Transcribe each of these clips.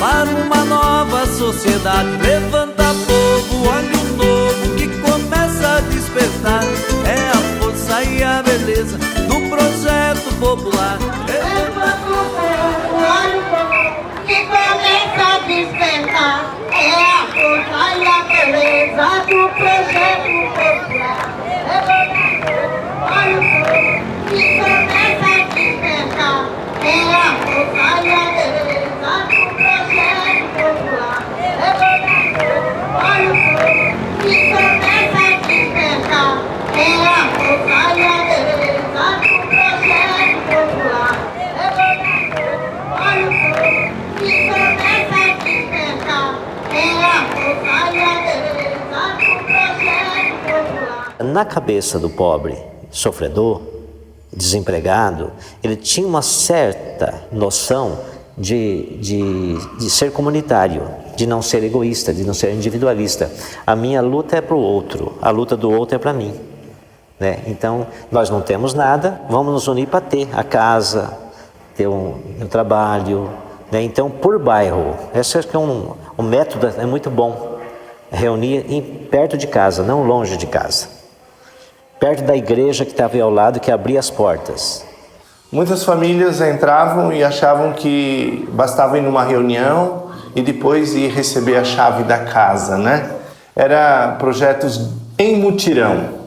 para uma nova sociedade. Levanta povo, olha o novo que começa a despertar. É a força e a beleza do projeto popular. Levanta povo, olha o povo que começa a despertar. É a força e a beleza do projeto popular. Levanta povo, olha o povo que começa a despertar. É a força e a beleza do projeto popular. Levanta povo, olha o povo que começa a despertar. É a força e a beleza do projeto popular. Levanta povo, olha o povo que começa a despertar. É a força e a beleza do projeto popular. Na cabeça do pobre, sofredor, desempregado, ele tinha uma certa noção de ser comunitário, de não ser egoísta, de não ser individualista. A minha luta é para o outro, a luta do outro é para mim. Né? Então, nós não temos nada, vamos nos unir para ter a casa, ter um trabalho. Né? Então, por bairro, esse é um método é muito bom. Reunir perto de casa, não longe de casa. Perto da igreja que estava ao lado, que abria as portas. Muitas famílias entravam e achavam que bastava ir numa reunião e depois ir receber a chave da casa, né? Era projetos em mutirão.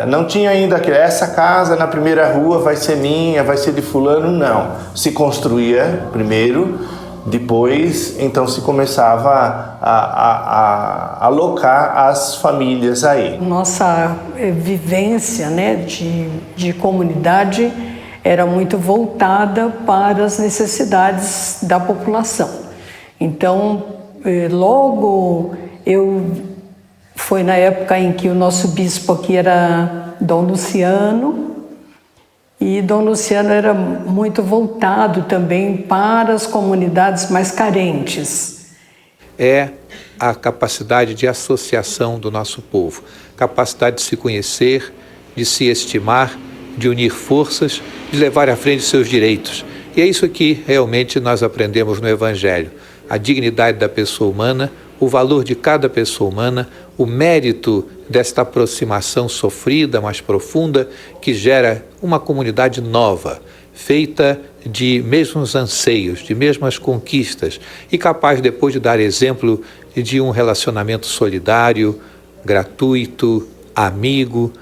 Não tinha ainda que essa casa na primeira rua vai ser minha, vai ser de fulano, não. Se construía primeiro, depois então se começava a alocar as famílias aí. Nossa vivência, né, de comunidade era muito voltada para as necessidades da população. Então, logo foi na época em que o nosso bispo aqui era Dom Luciano, e Dom Luciano era muito voltado também para as comunidades mais carentes. É a capacidade de associação do nosso povo, capacidade de se conhecer, de se estimar, de unir forças, de levar à frente seus direitos. E é isso que realmente nós aprendemos no Evangelho. A dignidade da pessoa humana, o valor de cada pessoa humana, o mérito desta aproximação sofrida, mais profunda, que gera uma comunidade nova, feita de mesmos anseios, de mesmas conquistas e capaz depois de dar exemplo de um relacionamento solidário, gratuito, amigo.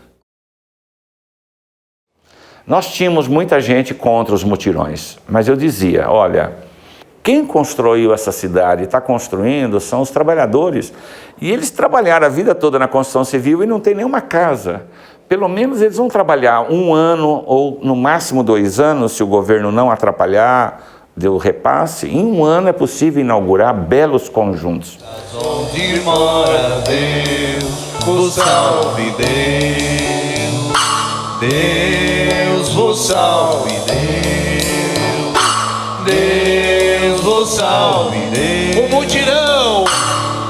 Nós tínhamos muita gente contra os mutirões, mas eu dizia, olha, quem construiu essa cidade, está construindo, são os trabalhadores. E eles trabalharam a vida toda na construção civil e não tem nenhuma casa. Pelo menos eles vão trabalhar 1 ano ou no máximo 2 anos, se o governo não atrapalhar, deu repasse. Em 1 ano é possível inaugurar belos conjuntos. Onde mora Deus, vos salve Deus, Deus vos salve Deus vos salve Deus. O mutirão,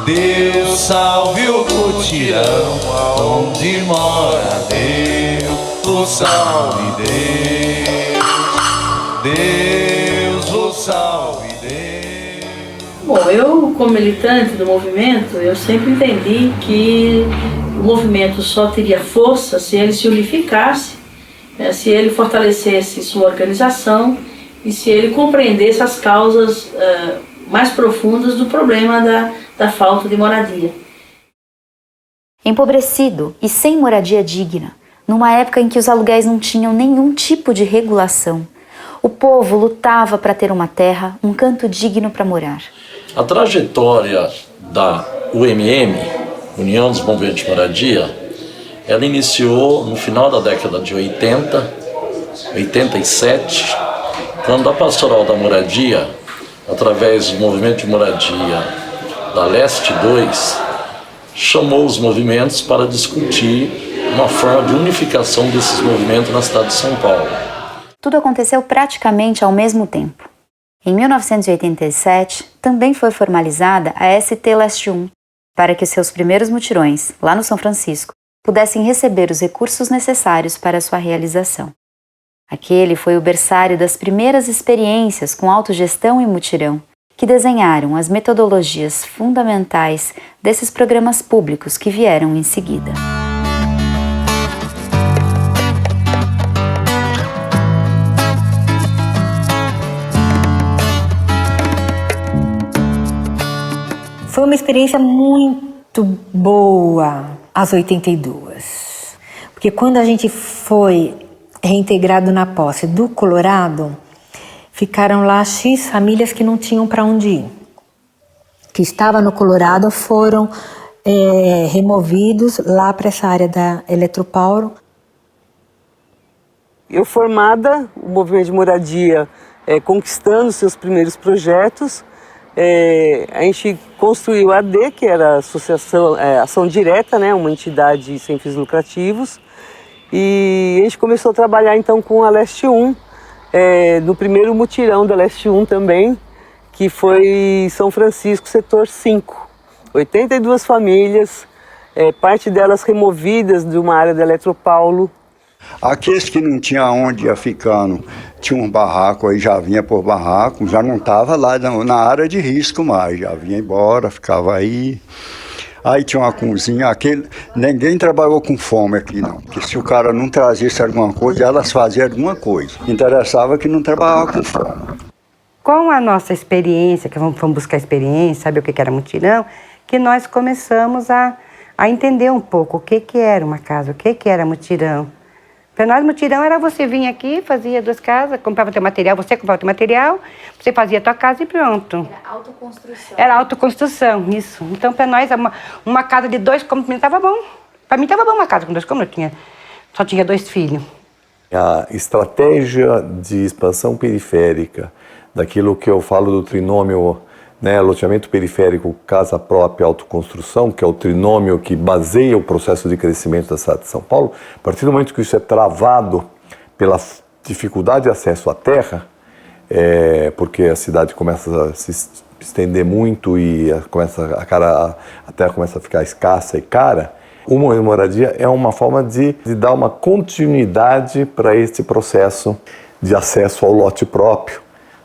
Deus salve o mutirão, onde mora Deus, vos salve Deus vos salve Deus. Bom, eu como militante do movimento, eu sempre entendi que o movimento só teria força se ele se unificasse, né, se ele fortalecesse sua organização e se ele compreendesse as causas mais profundas do problema da falta de moradia. Empobrecido e sem moradia digna, numa época em que os aluguéis não tinham nenhum tipo de regulação, o povo lutava para ter uma terra, um canto digno para morar. A trajetória da UMM, União dos Movimentos de Moradia, ela iniciou no final da década de 80, 87, quando a Pastoral da Moradia, através do Movimento de Moradia da Leste 2, chamou os movimentos para discutir uma forma de unificação desses movimentos na cidade de São Paulo. Tudo aconteceu praticamente ao mesmo tempo. Em 1987, também foi formalizada a ST Leste 1, para que os seus primeiros mutirões, lá no São Francisco, pudessem receber os recursos necessários para sua realização. Aquele foi o berçário das primeiras experiências com autogestão e mutirão. que desenharam as metodologias fundamentais desses programas públicos que vieram em seguida. Foi uma experiência muito boa, as 82. Porque quando a gente foi reintegrado na posse do Colorado, ficaram lá X famílias que não tinham para onde ir. Que estavam no Colorado foram removidos lá para essa área da Eletropaulo. Eu formada, o movimento de moradia conquistando seus primeiros projetos, a gente construiu a AD, que era a Associação Ação Direta, né, uma entidade sem fins lucrativos, e a gente começou a trabalhar então com a Leste 1, no primeiro mutirão da Leste 1 também, que foi São Francisco, setor 5. 82 famílias, parte delas removidas de uma área da Eletropaulo. Aqueles que não tinham onde ia ficando, tinha um barraco, aí já vinha por barraco, já não estava lá na área de risco mais, já vinha embora, ficava aí. Aí tinha uma cozinha, ninguém trabalhou com fome aqui não, porque se o cara não trazesse alguma coisa, elas faziam alguma coisa. Interessava que não trabalhava com fome. Com a nossa experiência, que vamos buscar experiência, saber o que era mutirão, que nós começamos a entender um pouco o que era uma casa, o que era mutirão. Para nós, mutirão era você vir aqui, fazia 2 casas, comprava teu material, você comprava teu material, você fazia a tua casa e pronto. Era autoconstrução. Era autoconstrução, isso. Então, para nós, uma casa de 2 cômodos estava bom. Para mim, estava bom uma casa com 2 cômodos, só tinha 2 filhos. A estratégia de expansão periférica, daquilo que eu falo do trinômio, né, loteamento periférico, casa própria, autoconstrução, que é o trinômio que baseia o processo de crescimento da cidade de São Paulo, a partir do momento que isso é travado pela dificuldade de acesso à terra, porque a cidade começa a se estender muito e a terra começa a ficar escassa e cara, o movimento de moradia é uma forma de dar uma continuidade para esse processo de acesso ao lote próprio,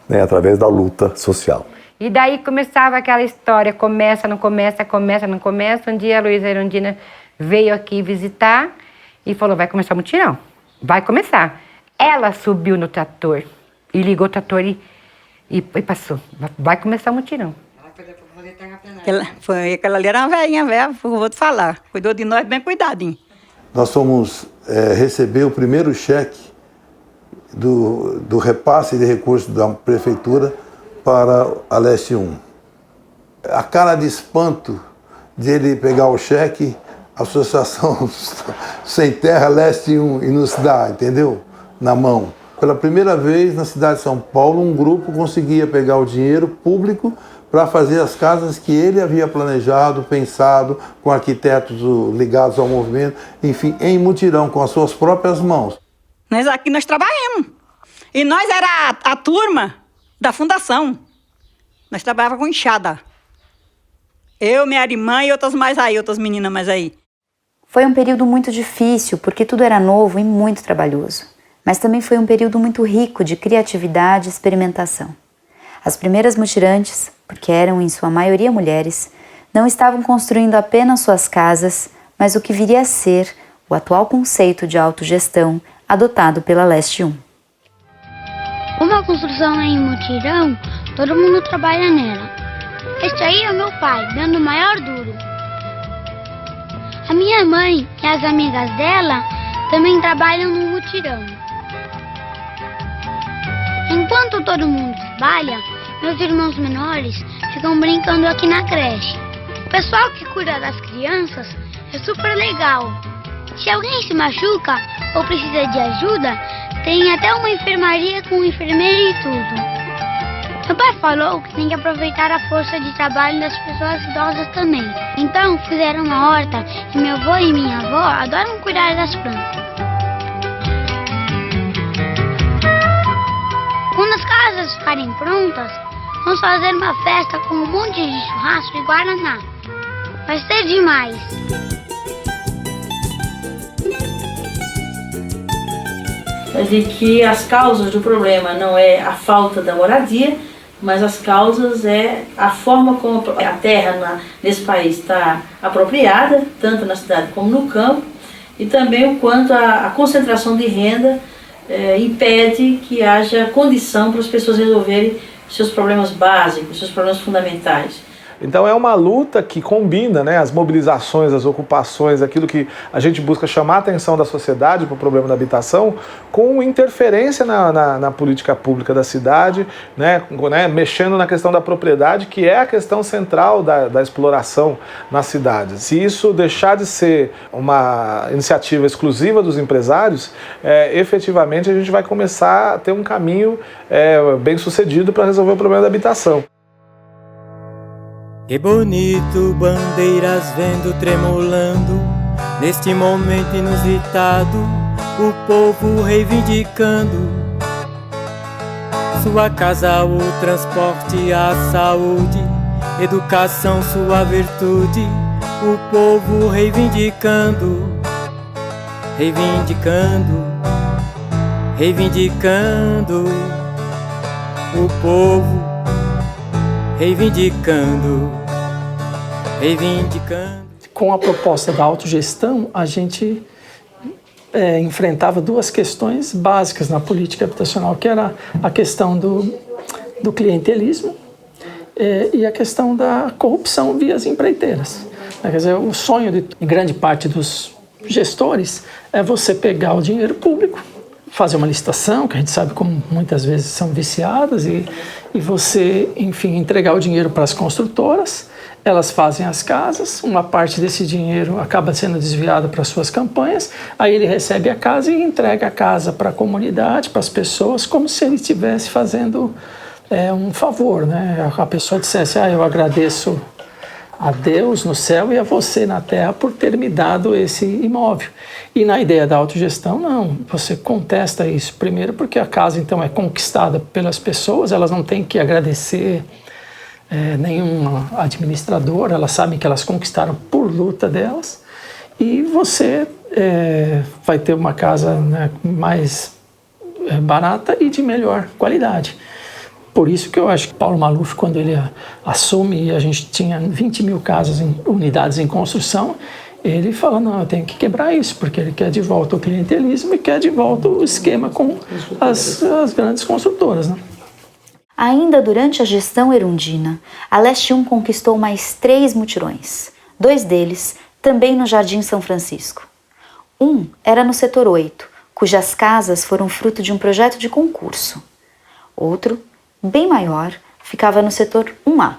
né, através da luta social. E daí começava aquela história, começa, não começa, começa, não começa. Um dia a Luísa Erundina veio aqui visitar e falou, vai começar o mutirão, vai começar. Ela subiu no trator e ligou o trator e passou, vai começar o mutirão. Aquela ali era uma velhinha, velha, vou te falar, cuidou de nós bem cuidadinho. Nós fomos receber o primeiro cheque do repasse de recursos da prefeitura para a Leste 1. A cara de espanto de ele pegar o cheque, a Associação Sem Terra Leste 1 e nos dá, entendeu? Na mão. Pela primeira vez na cidade de São Paulo, um grupo conseguia pegar o dinheiro público para fazer as casas que ele havia planejado, pensado, com arquitetos ligados ao movimento, enfim, em mutirão, com as suas próprias mãos. Nós aqui nós trabalhamos. E nós era a turma da fundação. Nós trabalhávamos com enxada. Eu, minha irmã e outras meninas mais aí. Foi um período muito difícil, porque tudo era novo e muito trabalhoso. Mas também foi um período muito rico de criatividade e experimentação. As primeiras mutirantes, porque eram em sua maioria mulheres, não estavam construindo apenas suas casas, mas o que viria a ser o atual conceito de autogestão adotado pela Leste 1. Uma construção em mutirão, todo mundo trabalha nela. Este aí é meu pai, dando o maior duro. A minha mãe e as amigas dela também trabalham no mutirão. Enquanto todo mundo trabalha, meus irmãos menores ficam brincando aqui na creche. O pessoal que cuida das crianças é super legal. Se alguém se machuca ou precisa de ajuda, tem até uma enfermaria com enfermeira e tudo. Meu pai falou que tem que aproveitar a força de trabalho das pessoas idosas também. Então fizeram uma horta e meu avô e minha avó adoram cuidar das plantas. Quando as casas ficarem prontas, vamos fazer uma festa com um monte de churrasco e guaraná. Vai ser demais! Mas de que as causas do problema não é a falta da moradia, mas as causas é a forma como a terra nesse país está apropriada, tanto na cidade como no campo, e também o quanto a concentração de renda impede que haja condição para as pessoas resolverem seus problemas básicos, seus problemas fundamentais. Então é uma luta que combina, né, as mobilizações, as ocupações, aquilo que a gente busca chamar a atenção da sociedade para o problema da habitação, com interferência na política pública da cidade, né, mexendo na questão da propriedade, que é a questão central da exploração nas cidades. Se isso deixar de ser uma iniciativa exclusiva dos empresários, efetivamente a gente vai começar a ter um caminho bem sucedido para resolver o problema da habitação. Que bonito, bandeiras vendo tremulando, neste momento inusitado, o povo reivindicando sua casa, o transporte, a saúde, educação, sua virtude, o povo reivindicando, reivindicando, reivindicando, o povo reivindicando, reivindicando. Com a proposta da autogestão, a gente enfrentava duas questões básicas na política habitacional, que era a questão do clientelismo e a questão da corrupção via as empreiteiras. Quer dizer, o sonho de grande parte dos gestores é você pegar o dinheiro público, fazer uma licitação, que a gente sabe como muitas vezes são viciadas, e você, enfim, entregar o dinheiro para as construtoras, elas fazem as casas, uma parte desse dinheiro acaba sendo desviada para suas campanhas, aí ele recebe a casa e entrega a casa para a comunidade, para as pessoas, como se ele estivesse fazendo um favor, né? A pessoa dissesse, eu agradeço a Deus no céu e a você na terra por ter me dado esse imóvel. E na ideia da autogestão, não. Você contesta isso. Primeiro porque a casa, então, é conquistada pelas pessoas, elas não têm que agradecer nenhum administrador, elas sabem que elas conquistaram por luta delas. E você vai ter uma casa, né, mais barata e de melhor qualidade. Por isso que eu acho que Paulo Maluf, quando ele assume, e a gente tinha 20 mil casas, unidades em construção, ele fala, não, eu tenho que quebrar isso, porque ele quer de volta o clientelismo e quer de volta o esquema com as grandes construtoras, né? Ainda durante a gestão erundina, a Leste 1 conquistou mais 3 mutirões, 2 deles também no Jardim São Francisco. Um era no setor 8, cujas casas foram fruto de um projeto de concurso. Outro, bem maior, ficava no setor 1A.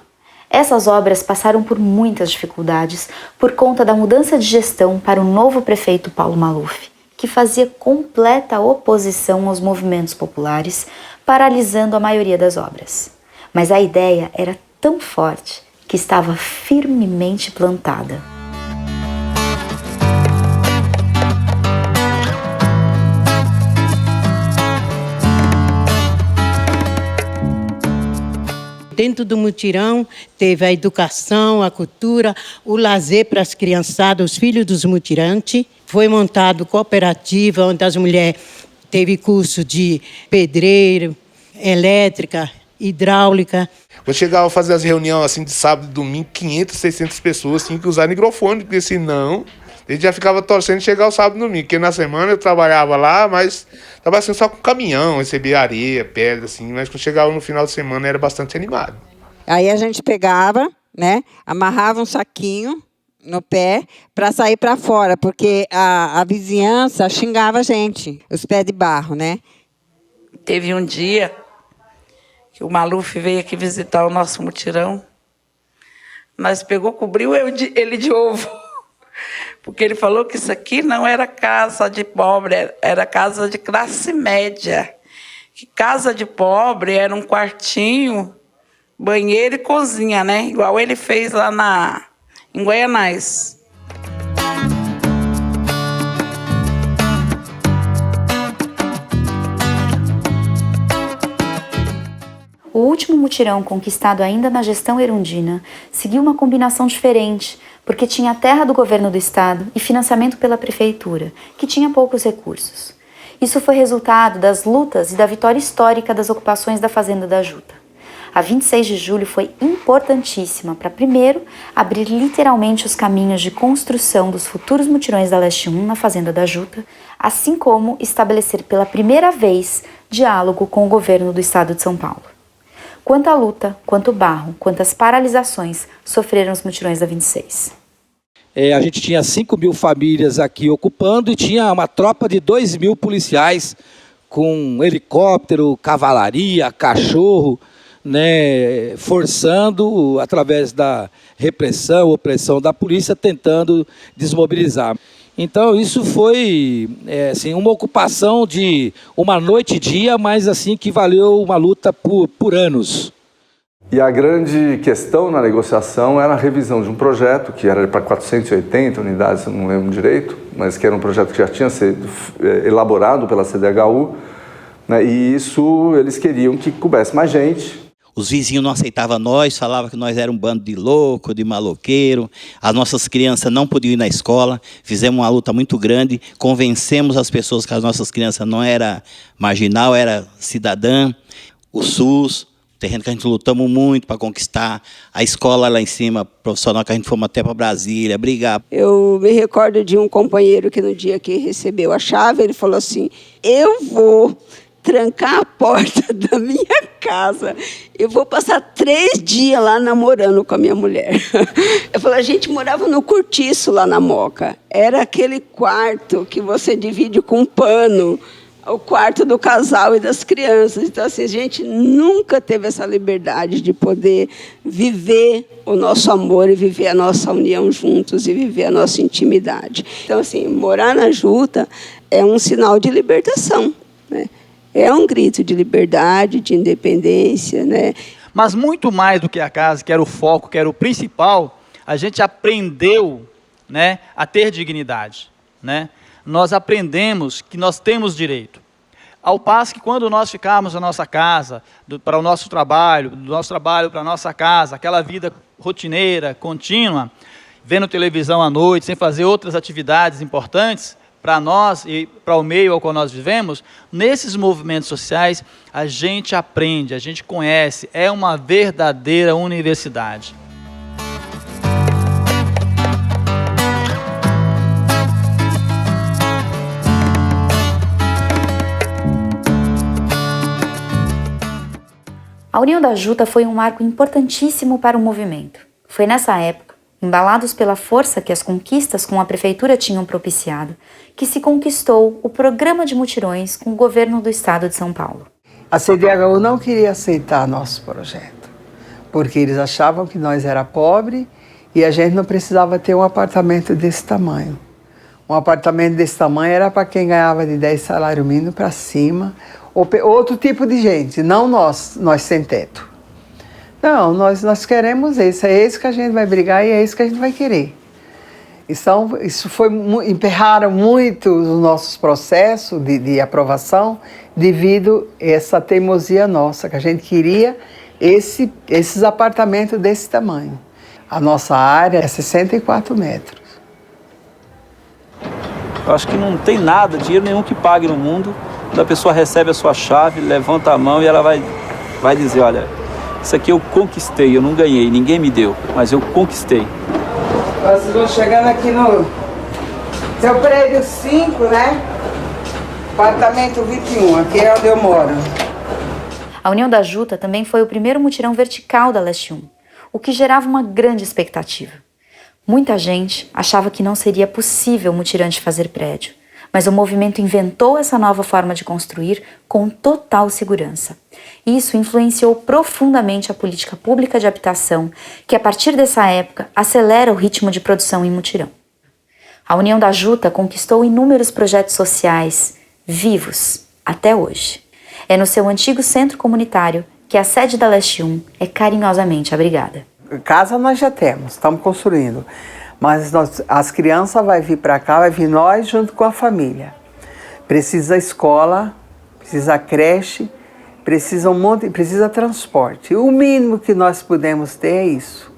Essas obras passaram por muitas dificuldades por conta da mudança de gestão para o novo prefeito Paulo Maluf, que fazia completa oposição aos movimentos populares, paralisando a maioria das obras. Mas a ideia era tão forte que estava firmemente plantada. Dentro do mutirão teve a educação, a cultura, o lazer para as criançadas, os filhos dos mutirantes. Foi montado cooperativa, onde as mulheres teve curso de pedreiro, elétrica, hidráulica. Quando chegava a fazer as reuniões assim de sábado e domingo, 500, 600 pessoas tinham que usar microfone, porque senão a gente já ficava torcendo de chegar o sábado e domingo, porque na semana eu trabalhava lá, mas estava assim só com caminhão, recebia areia, pedra, assim, mas quando chegava no final de semana era bastante animado. Aí a gente pegava, né, amarrava um saquinho no pé para sair para fora, porque a vizinhança xingava a gente, os pés de barro, né? Teve um dia que o Maluf veio aqui visitar o nosso mutirão, nós cobriu ele de ovo. Porque ele falou que isso aqui não era casa de pobre, era casa de classe média. Que casa de pobre era um quartinho, banheiro e cozinha, né? Igual ele fez lá em Goianás. O último mutirão conquistado ainda na gestão erundina seguiu uma combinação diferente, porque tinha a terra do governo do estado e financiamento pela prefeitura, que tinha poucos recursos. Isso foi resultado das lutas e da vitória histórica das ocupações da Fazenda da Juta. A 26 de julho foi importantíssima para, primeiro, abrir literalmente os caminhos de construção dos futuros mutirões da Leste 1 na Fazenda da Juta, assim como estabelecer pela primeira vez diálogo com o governo do estado de São Paulo. Quanta luta, quanto barro, quantas paralisações sofreram os mutirões da 26. A gente tinha 5.000 famílias aqui ocupando e tinha uma tropa de 2.000 policiais com helicóptero, cavalaria, cachorro, né, forçando, através da repressão, opressão da polícia, tentando desmobilizar. Então isso foi assim, uma ocupação de uma noite e dia, mas assim que valeu uma luta por anos. E a grande questão na negociação era a revisão de um projeto que era para 480 unidades, não lembro direito, mas que era um projeto que já tinha sido elaborado pela CDHU, né, e isso eles queriam que coubesse mais gente. Os vizinhos não aceitavam nós, falavam que nós éramos um bando de louco, de maloqueiro. As nossas crianças não podiam ir na escola. Fizemos uma luta muito grande, convencemos as pessoas que as nossas crianças não eram marginal, era cidadã. O SUS, terreno que a gente lutamos muito para conquistar. A escola lá em cima, profissional, que a gente fomos até para Brasília, brigar. Eu me recordo de um companheiro que no dia que recebeu a chave, ele falou assim, eu vou trancar a porta da minha casa. Eu vou passar 3 dias lá namorando com a minha mulher. Eu falei, a gente morava no cortiço lá na Moca. Era aquele quarto que você divide com um pano, o quarto do casal e das crianças. Então, assim, a gente nunca teve essa liberdade de poder viver o nosso amor e viver a nossa união juntos e viver a nossa intimidade. Então, assim, morar na Juta é um sinal de libertação, né? É um grito de liberdade, de independência, né? Mas muito mais do que a casa, que era o foco, que era o principal, a gente aprendeu, né, a ter dignidade, né? Nós aprendemos que nós temos direito. Ao passo que quando nós ficarmos na nossa casa, para o nosso trabalho, do nosso trabalho para a nossa casa, aquela vida rotineira, contínua, vendo televisão à noite, sem fazer outras atividades importantes, para nós e para o meio ao qual nós vivemos, nesses movimentos sociais, a gente aprende, a gente conhece, é uma verdadeira universidade. A União da Juta foi um marco importantíssimo para o movimento. Foi nessa época, embalados pela força que as conquistas com a prefeitura tinham propiciado, que se conquistou o programa de mutirões com o governo do estado de São Paulo. A CDHU não queria aceitar nosso projeto, porque eles achavam que nós era pobre e a gente não precisava ter um apartamento desse tamanho. Um apartamento desse tamanho era para quem ganhava de 10 salários mínimos para cima, ou outro tipo de gente, não nós sem teto. Não, nós queremos isso, é esse que a gente vai brigar e é isso que a gente vai querer. Então, emperraram muito os nossos processos de aprovação devido a essa teimosia nossa, que a gente queria esses apartamentos desse tamanho. A nossa área é 64 metros. Eu acho que não tem nada, dinheiro nenhum que pague no mundo. Quando a pessoa recebe a sua chave, levanta a mão e ela vai dizer, olha, isso aqui eu conquistei, eu não ganhei, ninguém me deu, mas eu conquistei. Nós estamos chegando aqui no seu prédio 5, né? Apartamento 21, aqui é onde eu moro. A União da Juta também foi o primeiro mutirão vertical da Leste 1, o que gerava uma grande expectativa. Muita gente achava que não seria possível o mutirante fazer prédio, mas o movimento inventou essa nova forma de construir com total segurança. Isso influenciou profundamente a política pública de habitação, que a partir dessa época acelera o ritmo de produção em mutirão. A União da Juta conquistou inúmeros projetos sociais vivos até hoje. É no seu antigo centro comunitário que a sede da Leste 1 é carinhosamente abrigada. Casa nós já temos, estamos construindo. Mas as crianças vão vir para cá, vai vir nós junto com a família. Precisa escola, precisa creche, precisa transporte. O mínimo que nós podemos ter é isso.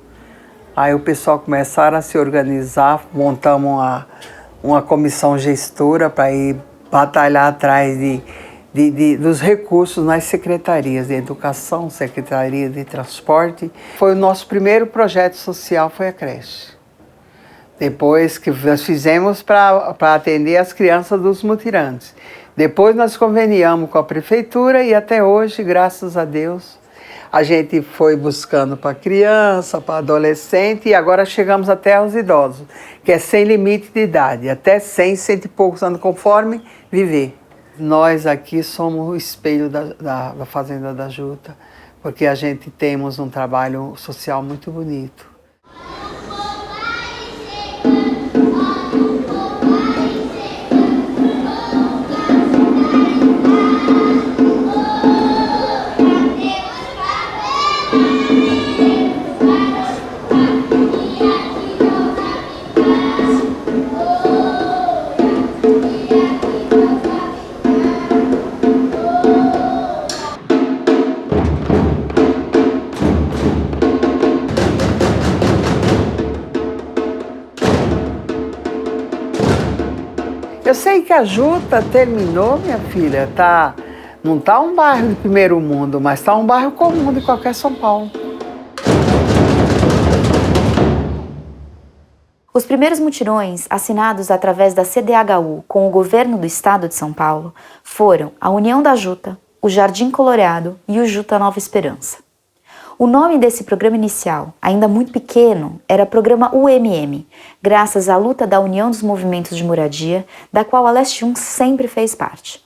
Aí o pessoal começaram a se organizar, montamos uma comissão gestora para ir batalhar atrás de dos recursos nas secretarias de educação, secretaria de transporte. Foi o nosso primeiro projeto social, foi a creche. Depois que nós fizemos para atender as crianças dos mutirantes. Depois nós conveniamos com a prefeitura e até hoje, graças a Deus, a gente foi buscando para criança, para adolescente e agora chegamos até aos idosos, que é sem limite de idade, até 100, 100 e poucos anos, conforme viver. Nós aqui somos o espelho da Fazenda da Juta, porque a gente temos um trabalho social muito bonito. Eu sei que a Juta terminou, minha filha, não está um bairro de primeiro mundo, mas está um bairro comum de qualquer São Paulo. Os primeiros mutirões assinados através da CDHU com o governo do estado de São Paulo foram a União da Juta, o Jardim Colorado e o Juta Nova Esperança. O nome desse programa inicial, ainda muito pequeno, era Programa UMM, graças à luta da União dos Movimentos de Moradia, da qual a Leste 1 sempre fez parte.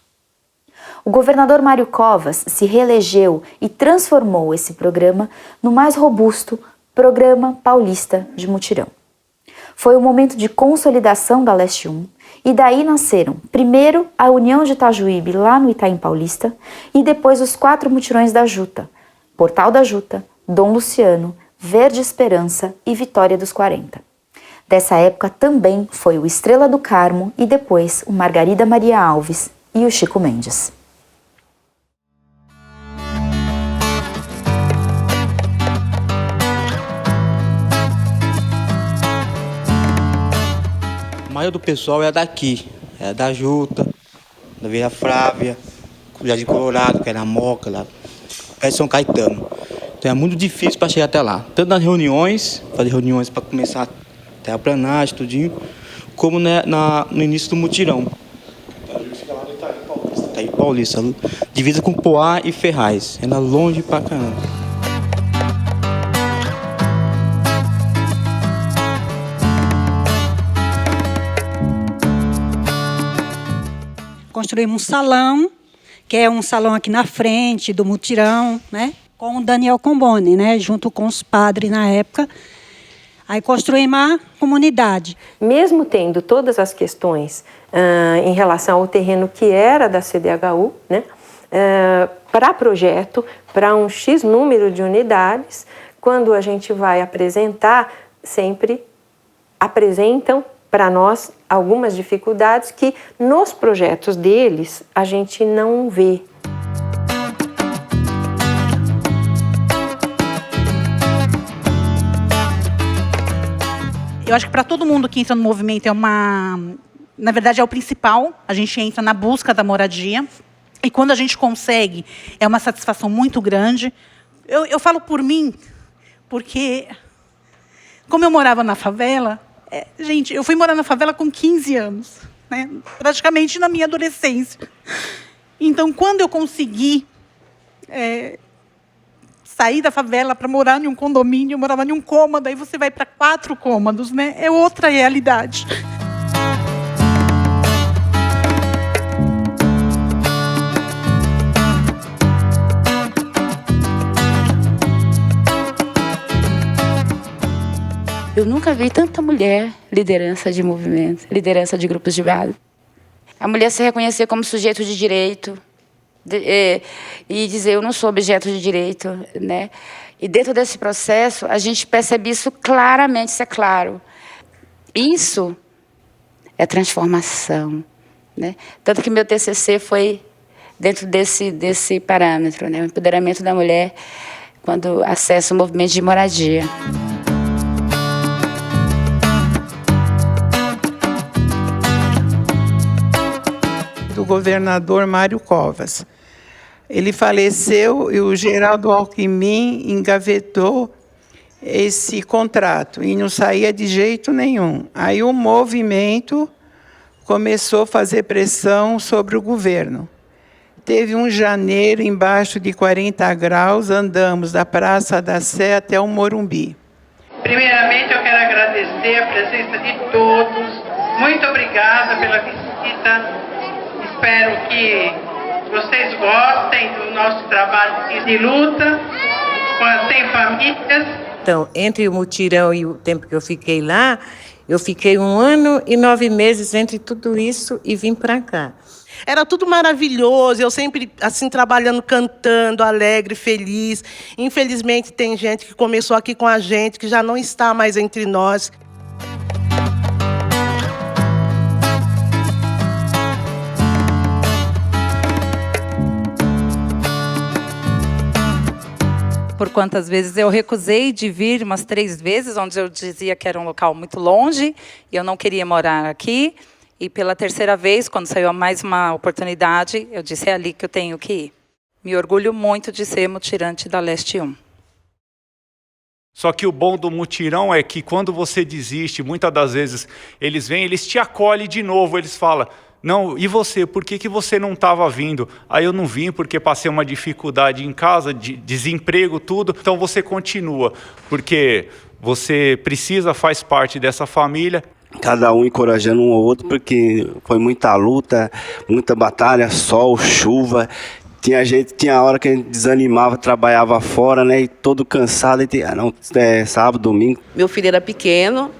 O governador Mário Covas se reelegeu e transformou esse programa no mais robusto Programa Paulista de Mutirão. Foi o momento de consolidação da Leste 1 e daí nasceram primeiro a União de Itajuíbe lá no Itaim Paulista e depois os 4 mutirões da Juta, Portal da Juta, Dom Luciano, Verde Esperança e Vitória dos 40. Dessa época também foi o Estrela do Carmo e depois o Margarida Maria Alves e o Chico Mendes. A maioria do pessoal é daqui, é da Juta, da Vila Frávia, Jardim Colorado, que era a Moca, lá, é São Caetano. Então é muito difícil para chegar até lá. Tanto nas reuniões, fazer reuniões para começar até a planagem, tudinho, como no início do mutirão. Itaim Paulista, divisa com Poá e Ferraz. Era longe pra caramba. Construímos um salão, que é um salão aqui na frente do mutirão, né? Com o Daniel Comboni, né? Junto com os padres na época. Aí construímos a comunidade. Mesmo tendo todas as questões em relação ao terreno que era da CDHU, né? Para projeto, para um X número de unidades, quando a gente vai apresentar, sempre apresentam para nós algumas dificuldades que nos projetos deles a gente não vê. Eu acho que para todo mundo que entra no movimento na verdade é o principal, a gente entra na busca da moradia e quando a gente consegue é uma satisfação muito grande. Eu falo por mim, porque como eu morava na favela, gente, eu fui morar na favela com 15 anos, né? Praticamente na minha adolescência. Então, quando eu consegui sair da favela para morar em um condomínio, eu morava em um cômodo, aí você vai para 4 cômodos, né? É outra realidade. Eu nunca vi tanta mulher liderança de movimento, liderança de grupos de base. A mulher se reconhecer como sujeito de direito e dizer eu não sou objeto de direito, né? E dentro desse processo a gente percebe isso claramente, isso é claro. Isso é transformação, né? Tanto que meu TCC foi dentro desse parâmetro, né? O empoderamento da mulher quando acessa o movimento de moradia. governador Mário Covas. Ele faleceu e o Geraldo Alckmin engavetou esse contrato e não saía de jeito nenhum. Aí o movimento começou a fazer pressão sobre o governo. Teve um janeiro embaixo de 40 graus, andamos da Praça da Sé até o Morumbi. Primeiramente, eu quero agradecer a presença de todos. Muito obrigada pela visita. Espero que vocês gostem do nosso trabalho de luta com as sem famílias. Então, entre o mutirão e o tempo que eu fiquei lá, eu fiquei 1 ano e 9 meses entre tudo isso e vim para cá. Era tudo maravilhoso, eu sempre assim trabalhando, cantando, alegre, feliz. Infelizmente tem gente que começou aqui com a gente, que já não está mais entre nós. Por quantas vezes eu recusei de vir, umas 3 vezes, onde eu dizia que era um local muito longe e eu não queria morar aqui. E pela 3ª vez, quando saiu mais uma oportunidade, eu disse, é ali que eu tenho que ir. Me orgulho muito de ser mutirante da Leste 1. Só que o bom do mutirão é que quando você desiste, muitas das vezes eles vêm, eles te acolhem de novo, eles falam, não, e você, por que você não estava vindo? Aí eu não vim porque passei uma dificuldade em casa, de desemprego, tudo. Então você continua, porque você precisa, faz parte dessa família. Cada um encorajando um ao outro, porque foi muita luta, muita batalha, sol, chuva. Tinha hora que a gente desanimava, trabalhava fora, né? E todo cansado, sábado, domingo. Meu filho era pequeno,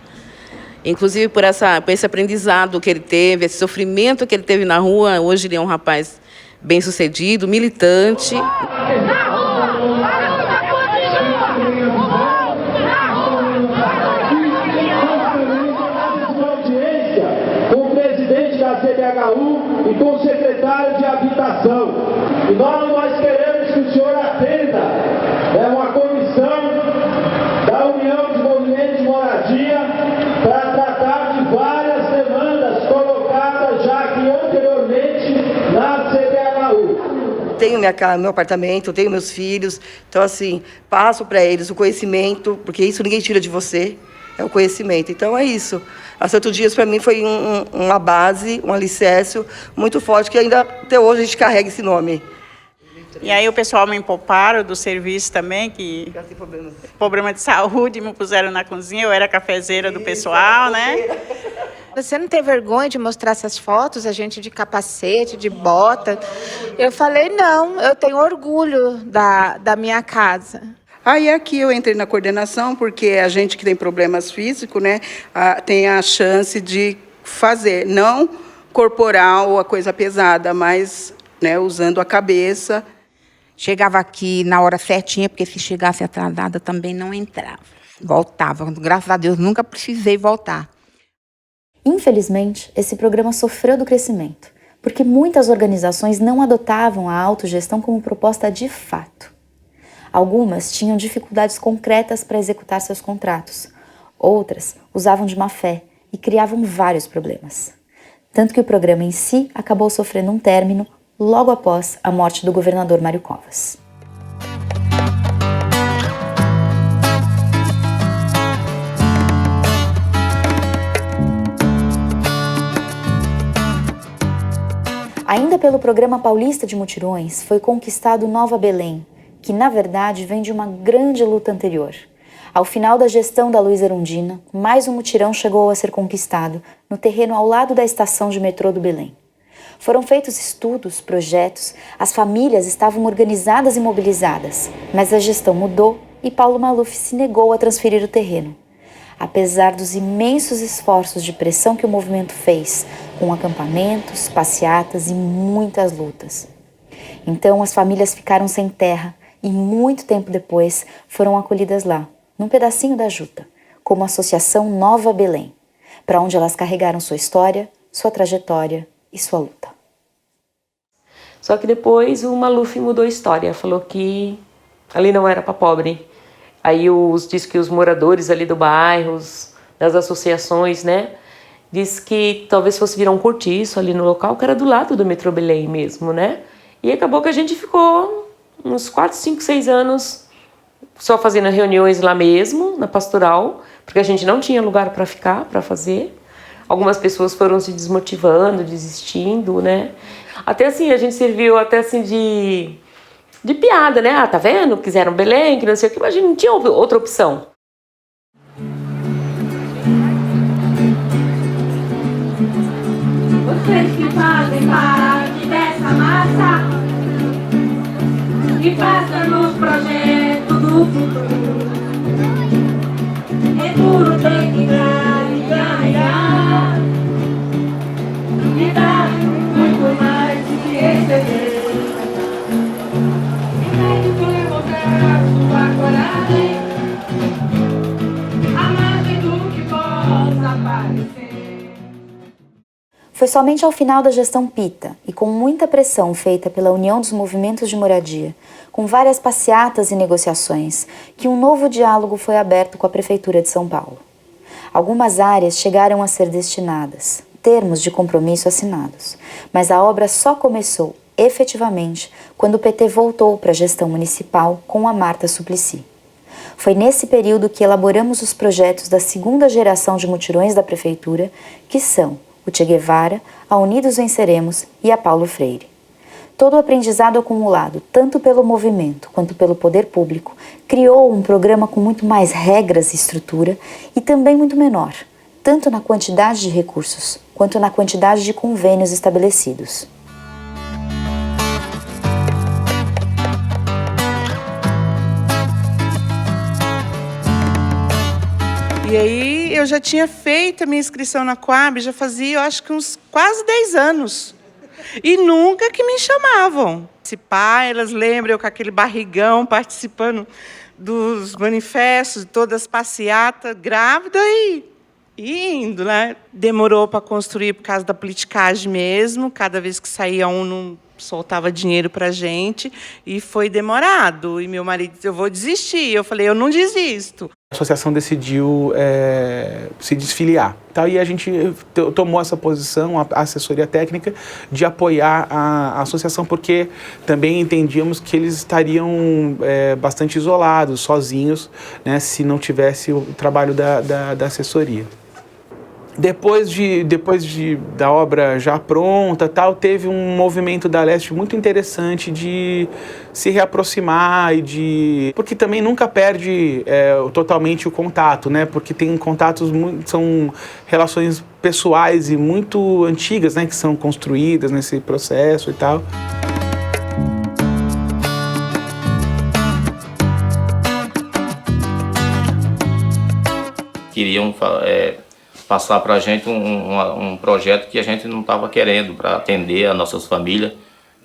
inclusive por esse aprendizado que ele teve, esse sofrimento que ele teve na rua. Hoje ele é um rapaz bem-sucedido, militante. CDHU e com o secretário de Habitação. E nós queremos que o senhor atenda uma comissão da União de Movimentos de Moradia para tratar de várias demandas colocadas já aqui anteriormente na CDHU. Tenho meu apartamento, tenho meus filhos, então assim, passo para eles o conhecimento, porque isso ninguém tira de você. É o conhecimento. Então é isso. A Santo Dias, para mim, foi uma base, um alicerce muito forte, que ainda até hoje a gente carrega esse nome. E aí o pessoal me pouparam do serviço também, que problema de saúde, me puseram na cozinha, eu era cafezeira do pessoal, né? Você não tem vergonha de mostrar essas fotos, a gente de capacete, de bota? Eu falei, não, eu tenho orgulho da minha casa. Aí aqui eu entrei na coordenação, porque a gente que tem problemas físicos, né, tem a chance de fazer, não corporal, a coisa pesada, mas, né, usando a cabeça. Chegava aqui na hora certinha, porque se chegasse atrasada também não entrava. Voltava. Graças a Deus, nunca precisei voltar. Infelizmente, esse programa sofreu do crescimento, porque muitas organizações não adotavam a autogestão como proposta de fato. Algumas tinham dificuldades concretas para executar seus contratos. Outras usavam de má fé e criavam vários problemas. Tanto que o programa em si acabou sofrendo um término logo após a morte do governador Mário Covas. Ainda pelo Programa Paulista de Mutirões, foi conquistado Nova Belém, que na verdade vem de uma grande luta anterior. Ao final da gestão da Luiza Erundina, mais um mutirão chegou a ser conquistado no terreno ao lado da estação de metrô do Belém. Foram feitos estudos, projetos, as famílias estavam organizadas e mobilizadas, mas a gestão mudou e Paulo Maluf se negou a transferir o terreno. Apesar dos imensos esforços de pressão que o movimento fez, com acampamentos, passeatas e muitas lutas. Então as famílias ficaram sem terra e muito tempo depois foram acolhidas lá, num pedacinho da Juta, como Associação Nova Belém, para onde elas carregaram sua história, sua trajetória e sua luta. Só que depois o Maluf mudou a história, falou que ali não era para pobre. Aí disse que os moradores ali do bairro, das associações, né, disse que talvez fosse virar um cortiço ali no local, que era do lado do metrô Belém mesmo, né? E acabou que a gente ficou uns 4, 5, 6 anos só fazendo reuniões lá mesmo, na pastoral, porque a gente não tinha lugar para ficar, para fazer. Algumas pessoas foram se desmotivando, desistindo, né? Até assim, a gente serviu até assim de piada, né? Ah, tá vendo? Quiseram Belém, que não sei o que, mas a gente não tinha outra opção. Vocês que fazem parte dessa massa e passam nos projetos do futuro. É duro ter que dar e ganhar e dar muito mais do que receber. E tem que mostrar sua coragem, a margem do que possa aparecer. Foi somente ao final da gestão Pita, e com muita pressão feita pela União dos Movimentos de Moradia, com várias passeatas e negociações, que um novo diálogo foi aberto com a Prefeitura de São Paulo. Algumas áreas chegaram a ser destinadas, termos de compromisso assinados, mas a obra só começou, efetivamente, quando o PT voltou para a gestão municipal com a Marta Suplicy. Foi nesse período que elaboramos os projetos da segunda geração de mutirões da Prefeitura, que são o Che Guevara, a Unidos Venceremos e a Paulo Freire. Todo o aprendizado acumulado, tanto pelo movimento quanto pelo poder público, criou um programa com muito mais regras e estrutura e também muito menor, tanto na quantidade de recursos quanto na quantidade de convênios estabelecidos. E aí eu já tinha feito a minha inscrição na Coab, já fazia, eu acho que uns quase 10 anos. E nunca que me chamavam. Elas lembram eu com aquele barrigão, participando dos manifestos, de todas as passeatas, grávida e indo, né? Demorou para construir por causa da politicagem mesmo. Cada vez que saía um, não soltava dinheiro para a gente. E foi demorado. E meu marido disse, eu vou desistir. Eu falei, eu não desisto. A associação decidiu se desfiliar. Então, e a gente tomou essa posição, a assessoria técnica, de apoiar a associação, porque também entendíamos que eles estariam bastante isolados, sozinhos, né, se não tivesse o trabalho da assessoria. Depois da obra já pronta, teve um movimento da Leste muito interessante de se reaproximar porque também nunca perde totalmente o contato, né? Porque tem contatos são relações pessoais e muito antigas, né? Que são construídas nesse processo e tal. Queriam passar para a gente um projeto que a gente não estava querendo para atender as nossas famílias.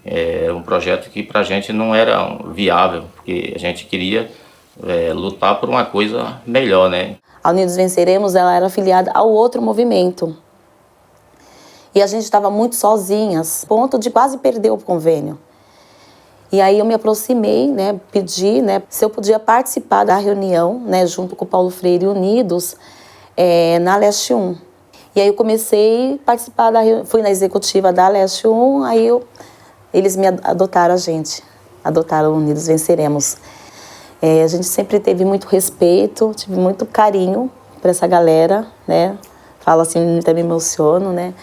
Era um projeto que para a gente não era viável, porque a gente queria lutar por uma coisa melhor, né? A Unidos Venceremos, ela era afiliada ao outro movimento. E a gente estava muito sozinhas, ponto de quase perder o convênio. E aí eu me aproximei, né, pedi, né, se eu podia participar da reunião, né, junto com o Paulo Freire Unidos, na Leste 1. E aí eu comecei a participar fui na executiva da Leste 1, aí eles me adotaram adotaram Unidos Venceremos. A gente sempre teve muito respeito, tive muito carinho para essa galera, né? Falo assim, até me emociono, né?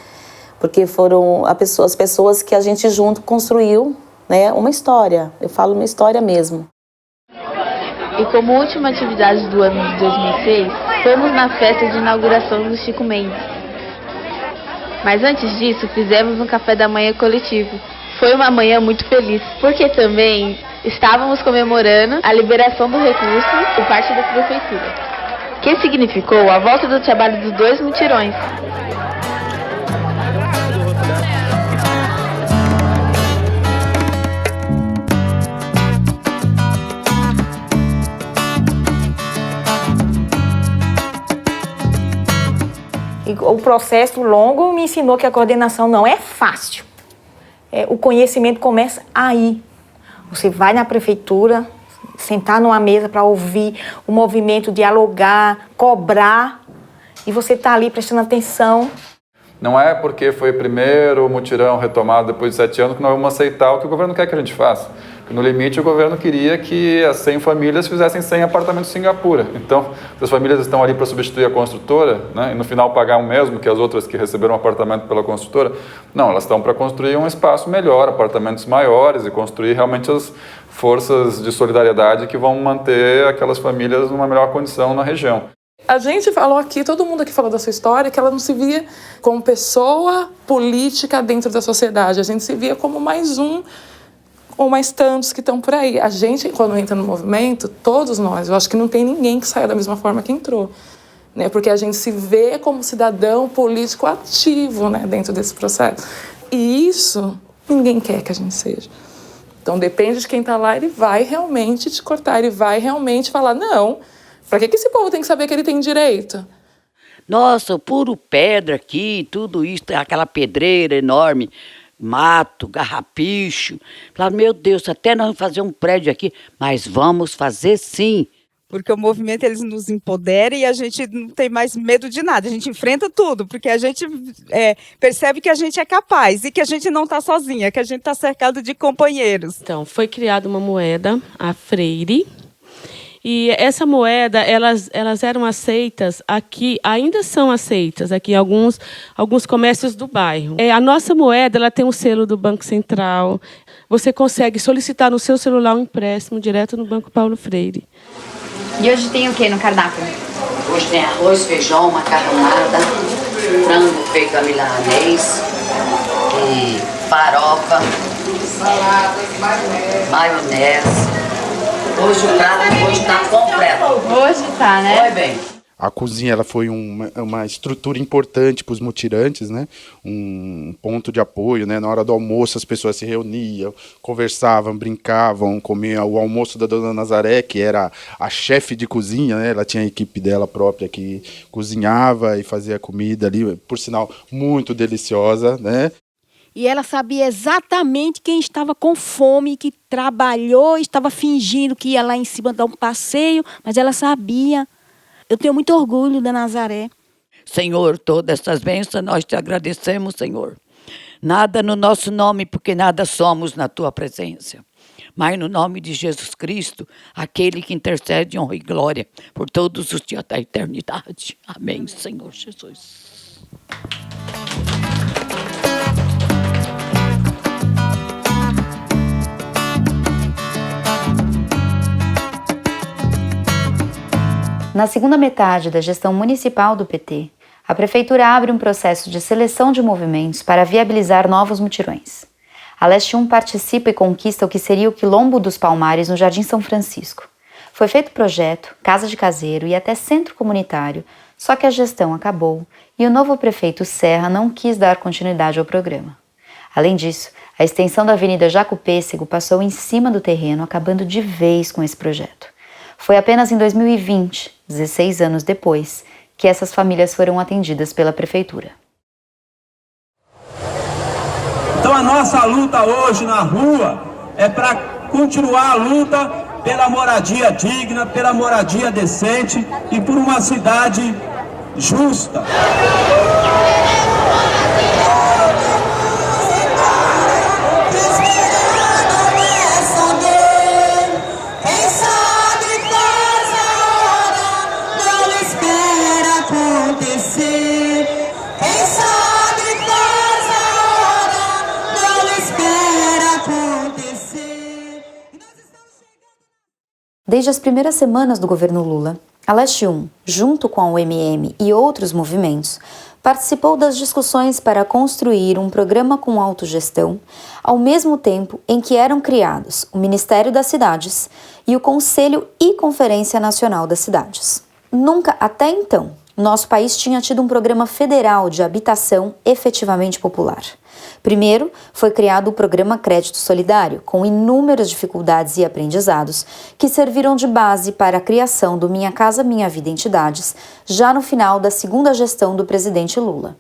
Porque foram as pessoas que a gente junto construiu, né, uma história. Eu falo uma história mesmo. E como última atividade do ano de 2006, fomos na festa de inauguração do Chico Mendes. Mas antes disso, fizemos um café da manhã coletivo. Foi uma manhã muito feliz, porque também estávamos comemorando a liberação do recurso por parte da Prefeitura, que significou a volta do trabalho dos 2 mutirões. O processo longo me ensinou que a coordenação não é fácil. O conhecimento começa aí. Você vai na prefeitura, sentar numa mesa para ouvir o movimento, dialogar, cobrar, e você está ali prestando atenção. Não é porque foi primeiro o mutirão retomado depois de 7 anos que nós vamos aceitar o que o governo quer que a gente faça. Porque no limite o governo queria que as 100 famílias fizessem 100 apartamentos em Singapura. Então, se as famílias estão ali para substituir a construtora, né, e no final pagar o mesmo que as outras que receberam um apartamento pela construtora, não, elas estão para construir um espaço melhor, apartamentos maiores e construir realmente as forças de solidariedade que vão manter aquelas famílias numa melhor condição na região. A gente falou aqui, todo mundo aqui falou da sua história, que ela não se via como pessoa política dentro da sociedade. A gente se via como mais um ou mais tantos que estão por aí. A gente, quando entra no movimento, todos nós, eu acho que não tem ninguém que saia da mesma forma que entrou. Né? Porque a gente se vê como cidadão político ativo, né, dentro desse processo. E isso ninguém quer que a gente seja. Então depende de quem está lá, ele vai realmente te cortar, ele vai realmente falar, não... Para que esse povo tem que saber que ele tem direito? Nossa, puro pedra aqui, tudo isso, aquela pedreira enorme, mato, garrapicho. Falaram, meu Deus, até nós vamos fazer um prédio aqui, mas vamos fazer sim. Porque o movimento, eles nos empodera e a gente não tem mais medo de nada, a gente enfrenta tudo, porque a gente percebe que a gente é capaz e que a gente não está sozinha, que a gente está cercado de companheiros. Então, foi criada uma moeda, a Freire. E essa moeda, elas eram aceitas aqui, ainda são aceitas aqui em alguns comércios do bairro. A nossa moeda, ela tem um selo do Banco Central. Você consegue solicitar no seu celular um empréstimo direto no Banco Paulo Freire. E hoje tem o que no cardápio? Hoje tem arroz, feijão, macarronada, frango feito a milanês, e farofa, maionese. Hoje o prato está completo. Hoje tá, né? Oi, bem. A cozinha ela foi uma estrutura importante para os mutirantes, né? Um ponto de apoio, né? Na hora do almoço as pessoas se reuniam, conversavam, brincavam, comiam o almoço da Dona Nazaré, que era a chefe de cozinha, né? Ela tinha a equipe dela própria que cozinhava e fazia comida ali, por sinal, muito deliciosa, né? E ela sabia exatamente quem estava com fome, que trabalhou, estava fingindo que ia lá em cima dar um passeio, mas ela sabia. Eu tenho muito orgulho da Nazaré. Senhor, todas essas bênçãos nós te agradecemos, Senhor. Nada no nosso nome, porque nada somos na tua presença. Mas no nome de Jesus Cristo, aquele que intercede em honra e glória por todos os dias da eternidade. Amém, Senhor Jesus. Na segunda metade da gestão municipal do PT, a Prefeitura abre um processo de seleção de movimentos para viabilizar novos mutirões. A Leste 1 participa e conquista o que seria o Quilombo dos Palmares no Jardim São Francisco. Foi feito projeto, casa de caseiro e até centro comunitário, só que a gestão acabou e o novo prefeito Serra não quis dar continuidade ao programa. Além disso, a extensão da Avenida Jaco Pêssego passou em cima do terreno, acabando de vez com esse projeto. Foi apenas em 2020, 16 anos depois, que essas famílias foram atendidas pela Prefeitura. Então a nossa luta hoje na rua é para continuar a luta pela moradia digna, pela moradia decente e por uma cidade justa. Desde as primeiras semanas do governo Lula, a Leste 1, junto com a UMM e outros movimentos, participou das discussões para construir um programa com autogestão, ao mesmo tempo em que eram criados o Ministério das Cidades e o Conselho e Conferência Nacional das Cidades. Nunca até então, nosso país tinha tido um programa federal de habitação efetivamente popular. Primeiro, foi criado o Programa Crédito Solidário, com inúmeras dificuldades e aprendizados que serviram de base para a criação do Minha Casa Minha Vida Entidades, já no final da segunda gestão do presidente Lula.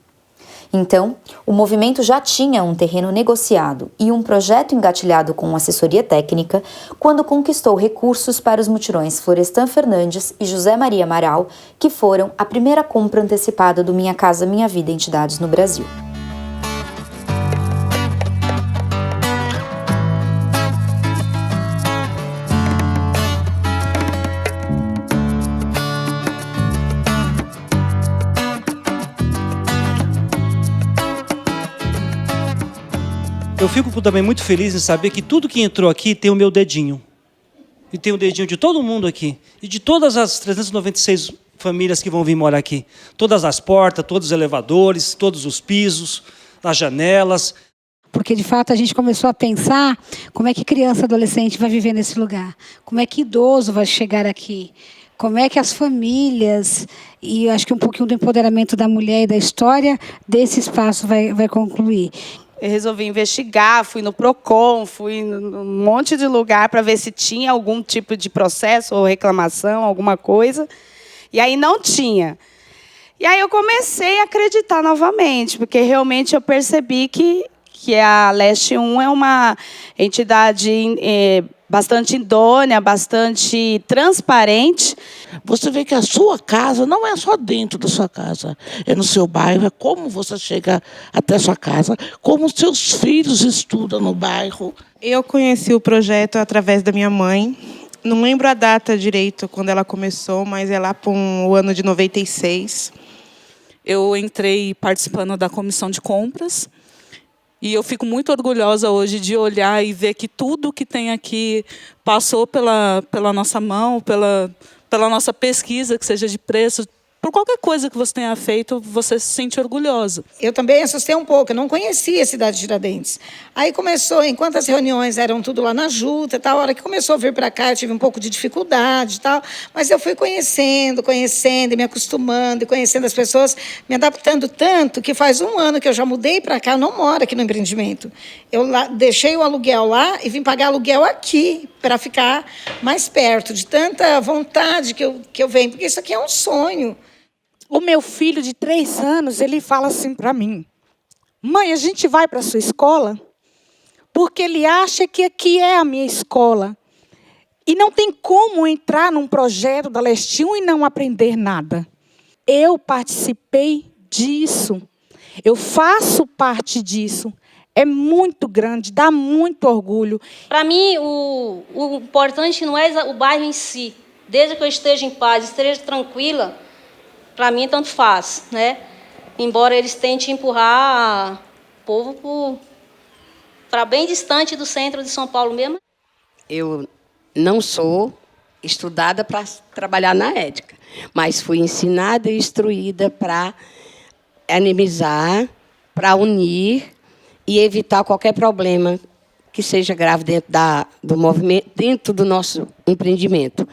Então, o movimento já tinha um terreno negociado e um projeto engatilhado com assessoria técnica quando conquistou recursos para os mutirões Florestan Fernandes e José Maria Amaral, que foram a primeira compra antecipada do Minha Casa Minha Vida Entidades no Brasil. Eu fico também muito feliz em saber que tudo que entrou aqui tem o meu dedinho. E tem o dedinho de todo mundo aqui. E de todas as 396 famílias que vão vir morar aqui. Todas as portas, todos os elevadores, todos os pisos, as janelas. Porque, de fato, a gente começou a pensar como é que criança e adolescente vai viver nesse lugar. Como é que idoso vai chegar aqui. Como é que as famílias, e acho que um pouquinho do empoderamento da mulher e da história desse espaço vai concluir. Eu resolvi investigar, fui no Procon, fui num monte de lugar para ver se tinha algum tipo de processo ou reclamação, alguma coisa. E aí não tinha. E aí eu comecei a acreditar novamente, porque realmente eu percebi que a Leste 1 é uma entidade bastante idônea, bastante transparente. Você vê que a sua casa não é só dentro da sua casa, é no seu bairro, é como você chega até a sua casa, como os seus filhos estudam no bairro. Eu conheci o projeto através da minha mãe. Não lembro a data direito quando ela começou, mas é lá para o ano de 96. Eu entrei participando da comissão de compras. E eu fico muito orgulhosa hoje de olhar e ver que tudo que tem aqui passou pela nossa mão, pela nossa pesquisa, que seja de preço. Por qualquer coisa que você tenha feito, você se sente orgulhosa. Eu também assustei um pouco, eu não conhecia a cidade de Tiradentes. Aí começou, enquanto as reuniões eram tudo lá na Juta, tal, a hora que começou a vir para cá, eu tive um pouco de dificuldade e tal, mas eu fui conhecendo, e me acostumando, e conhecendo as pessoas, me adaptando tanto, que faz 1 ano que eu já mudei para cá, eu não moro aqui no empreendimento. Eu deixei o aluguel lá e vim pagar aluguel aqui, para ficar mais perto, de tanta vontade que eu venho, porque isso aqui é um sonho. O meu filho de 3 anos, ele fala assim para mim: mãe, a gente vai para a sua escola? Porque ele acha que aqui é a minha escola. E não tem como entrar num projeto da Leste 1 e não aprender nada. Eu participei disso. Eu faço parte disso. É muito grande, dá muito orgulho. Para mim, o importante não é o bairro em si. Desde que eu esteja em paz, esteja tranquila, para mim, tanto faz, né? Embora eles tentem empurrar o povo para bem distante do centro de São Paulo mesmo. Eu não sou estudada para trabalhar na ética, mas fui ensinada e instruída para animizar, para unir e evitar qualquer problema que seja grave dentro do movimento, dentro do nosso empreendimento.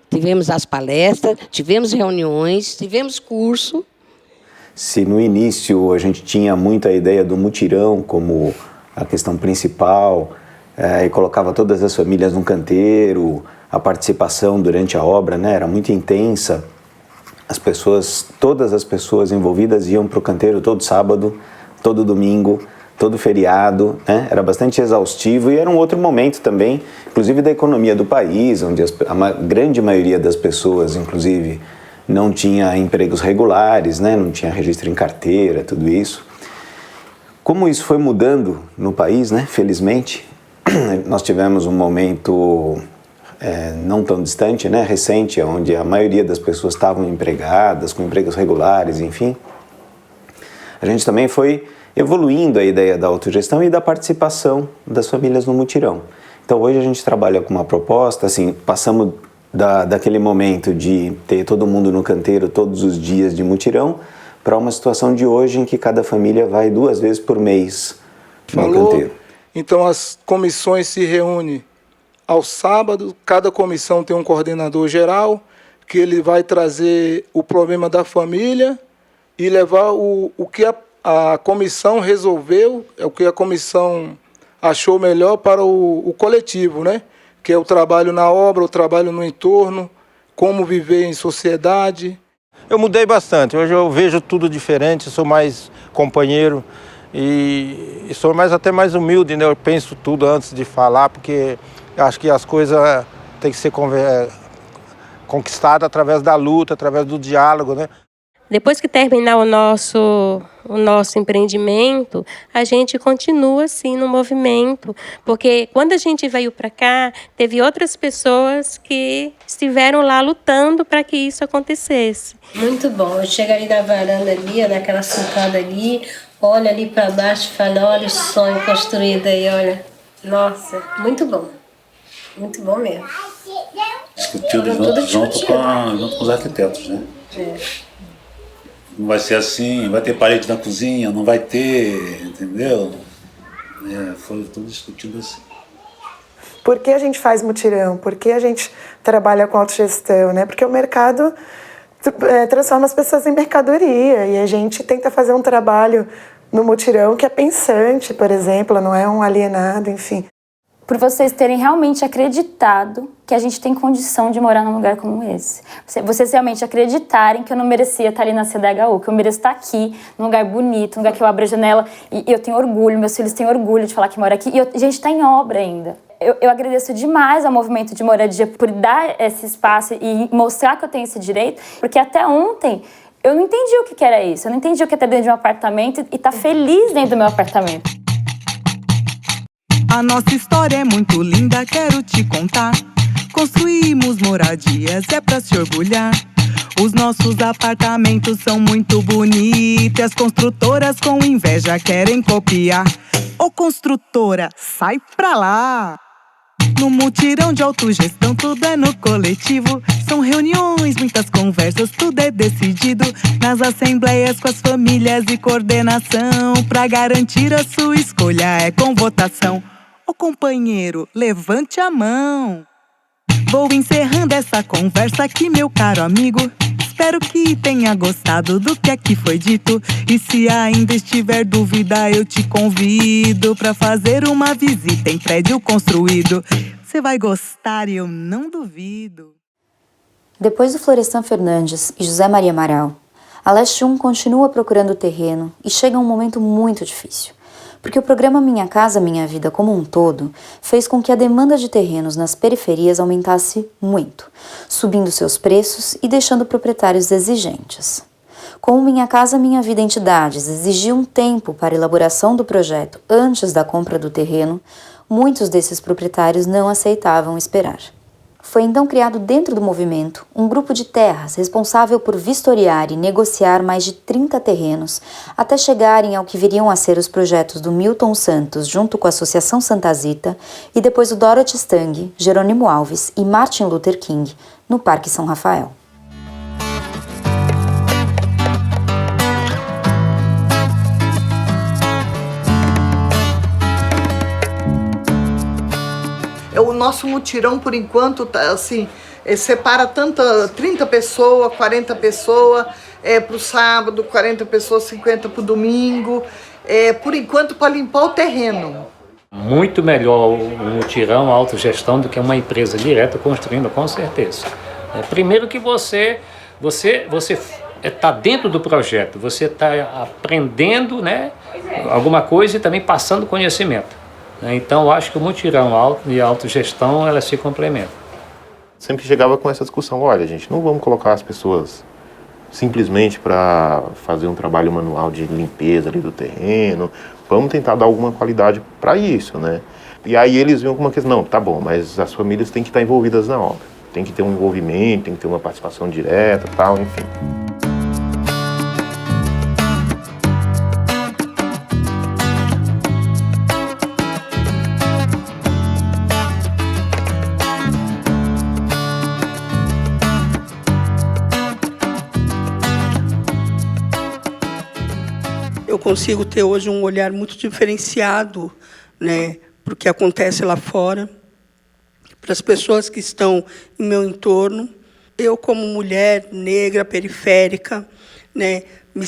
Tivemos as palestras, tivemos reuniões, tivemos curso. Se no início a gente tinha muito a ideia do mutirão como a questão principal, e colocava todas as famílias num canteiro, a participação durante a obra, né, era muito intensa. Todas as pessoas envolvidas iam para o canteiro todo sábado, todo domingo, todo feriado, né? Era bastante exaustivo e era um outro momento também, inclusive da economia do país, onde a grande maioria das pessoas, inclusive, não tinha empregos regulares, né? Não tinha registro em carteira, tudo isso. Como isso foi mudando no país, né? Felizmente, nós tivemos um momento não tão distante, né? Recente, onde a maioria das pessoas estavam empregadas, com empregos regulares, enfim. A gente também foi evoluindo a ideia da autogestão e da participação das famílias no mutirão. Então hoje a gente trabalha com uma proposta, assim, passamos daquele momento de ter todo mundo no canteiro todos os dias de mutirão, para uma situação de hoje em que cada família vai 2 vezes por mês no canteiro. Então as comissões se reúnem ao sábado, cada comissão tem um coordenador geral, que ele vai trazer o problema da família e levar o que a comissão resolveu, é o que a comissão achou melhor para o coletivo, né? Que é o trabalho na obra, o trabalho no entorno, como viver em sociedade. Eu mudei bastante, hoje eu vejo tudo diferente, sou mais companheiro e sou até mais humilde, né? Eu penso tudo antes de falar, porque eu acho que as coisas têm que ser conquistadas através da luta, através do diálogo, né? Depois que terminar o nosso empreendimento, a gente continua assim no movimento, porque quando a gente veio para cá, teve outras pessoas que estiveram lá lutando para que isso acontecesse. Muito bom. Eu chego ali na varanda ali, naquela sacada ali, olho ali para baixo e falo, olha o sonho construído aí, olha. Nossa, muito bom. Muito bom mesmo. Discutido junto com os arquitetos, né? É. Não vai ser assim, vai ter parede na cozinha, não vai ter, entendeu? Foi tudo discutido assim. Por que a gente faz mutirão? Por que a gente trabalha com autogestão, né? Porque o mercado transforma as pessoas em mercadoria e a gente tenta fazer um trabalho no mutirão que é pensante, por exemplo, não é um alienado, enfim. Por vocês terem realmente acreditado que a gente tem condição de morar num lugar como esse. Vocês realmente acreditarem que eu não merecia estar ali na CDHU, que eu mereço estar aqui, num lugar bonito, num lugar que eu abro a janela e eu tenho orgulho, meus filhos têm orgulho de falar que mora aqui. E a gente está em obra ainda. Eu agradeço demais ao movimento de moradia por dar esse espaço e mostrar que eu tenho esse direito, porque até ontem eu não entendi o que era isso. Eu não entendi o que é estar dentro de um apartamento e estar feliz dentro do meu apartamento. A nossa história é muito linda, quero te contar. Construímos moradias, é pra se orgulhar. Os nossos apartamentos são muito bonitos, as construtoras com inveja querem copiar. Ô construtora, sai pra lá! No mutirão de autogestão, tudo é no coletivo. São reuniões, muitas conversas, tudo é decidido. Nas assembleias com as famílias e coordenação. Pra garantir a sua escolha é com votação. Ô companheiro, levante a mão. Vou encerrando essa conversa aqui, meu caro amigo. Espero que tenha gostado do que aqui foi dito. E se ainda estiver dúvida, eu te convido pra fazer uma visita em prédio construído. Você vai gostar e eu não duvido. Depois do Florestan Fernandes e José Maria Amaral, a Leste 1 continua procurando terreno e chega um momento muito difícil. Porque o programa Minha Casa Minha Vida como um todo fez com que a demanda de terrenos nas periferias aumentasse muito, subindo seus preços e deixando proprietários exigentes. Como Minha Casa Minha Vida entidades exigiam um tempo para a elaboração do projeto antes da compra do terreno, muitos desses proprietários não aceitavam esperar. Foi então criado dentro do movimento um grupo de terras responsável por vistoriar e negociar mais de 30 terrenos, até chegarem ao que viriam a ser os projetos do Milton Santos junto com a Associação Santa Zita e depois o Dorothy Stang, Jerônimo Alves e Martin Luther King, no Parque São Rafael. O nosso mutirão, por enquanto, assim, separa 30 pessoas, 40 pessoas para o sábado, 40 pessoas, 50 para o domingo, por enquanto, para limpar o terreno. Muito melhor o mutirão, a autogestão, do que uma empresa direta construindo, com certeza. Primeiro que você está dentro do projeto, você está aprendendo, né, alguma coisa e também passando conhecimento. Então, eu acho que o mutirão e a autogestão, elas se complementam. Sempre chegava com essa discussão, olha, gente, não vamos colocar as pessoas simplesmente para fazer um trabalho manual de limpeza ali do terreno, vamos tentar dar alguma qualidade para isso, né? E aí eles vinham com uma questão, não, tá bom, mas as famílias têm que estar envolvidas na obra, tem que ter um envolvimento, tem que ter uma participação direta, tal, enfim. Eu consigo ter hoje um olhar muito diferenciado, né, para o que acontece lá fora, para as pessoas que estão em meu entorno. Eu, como mulher negra, periférica, né, me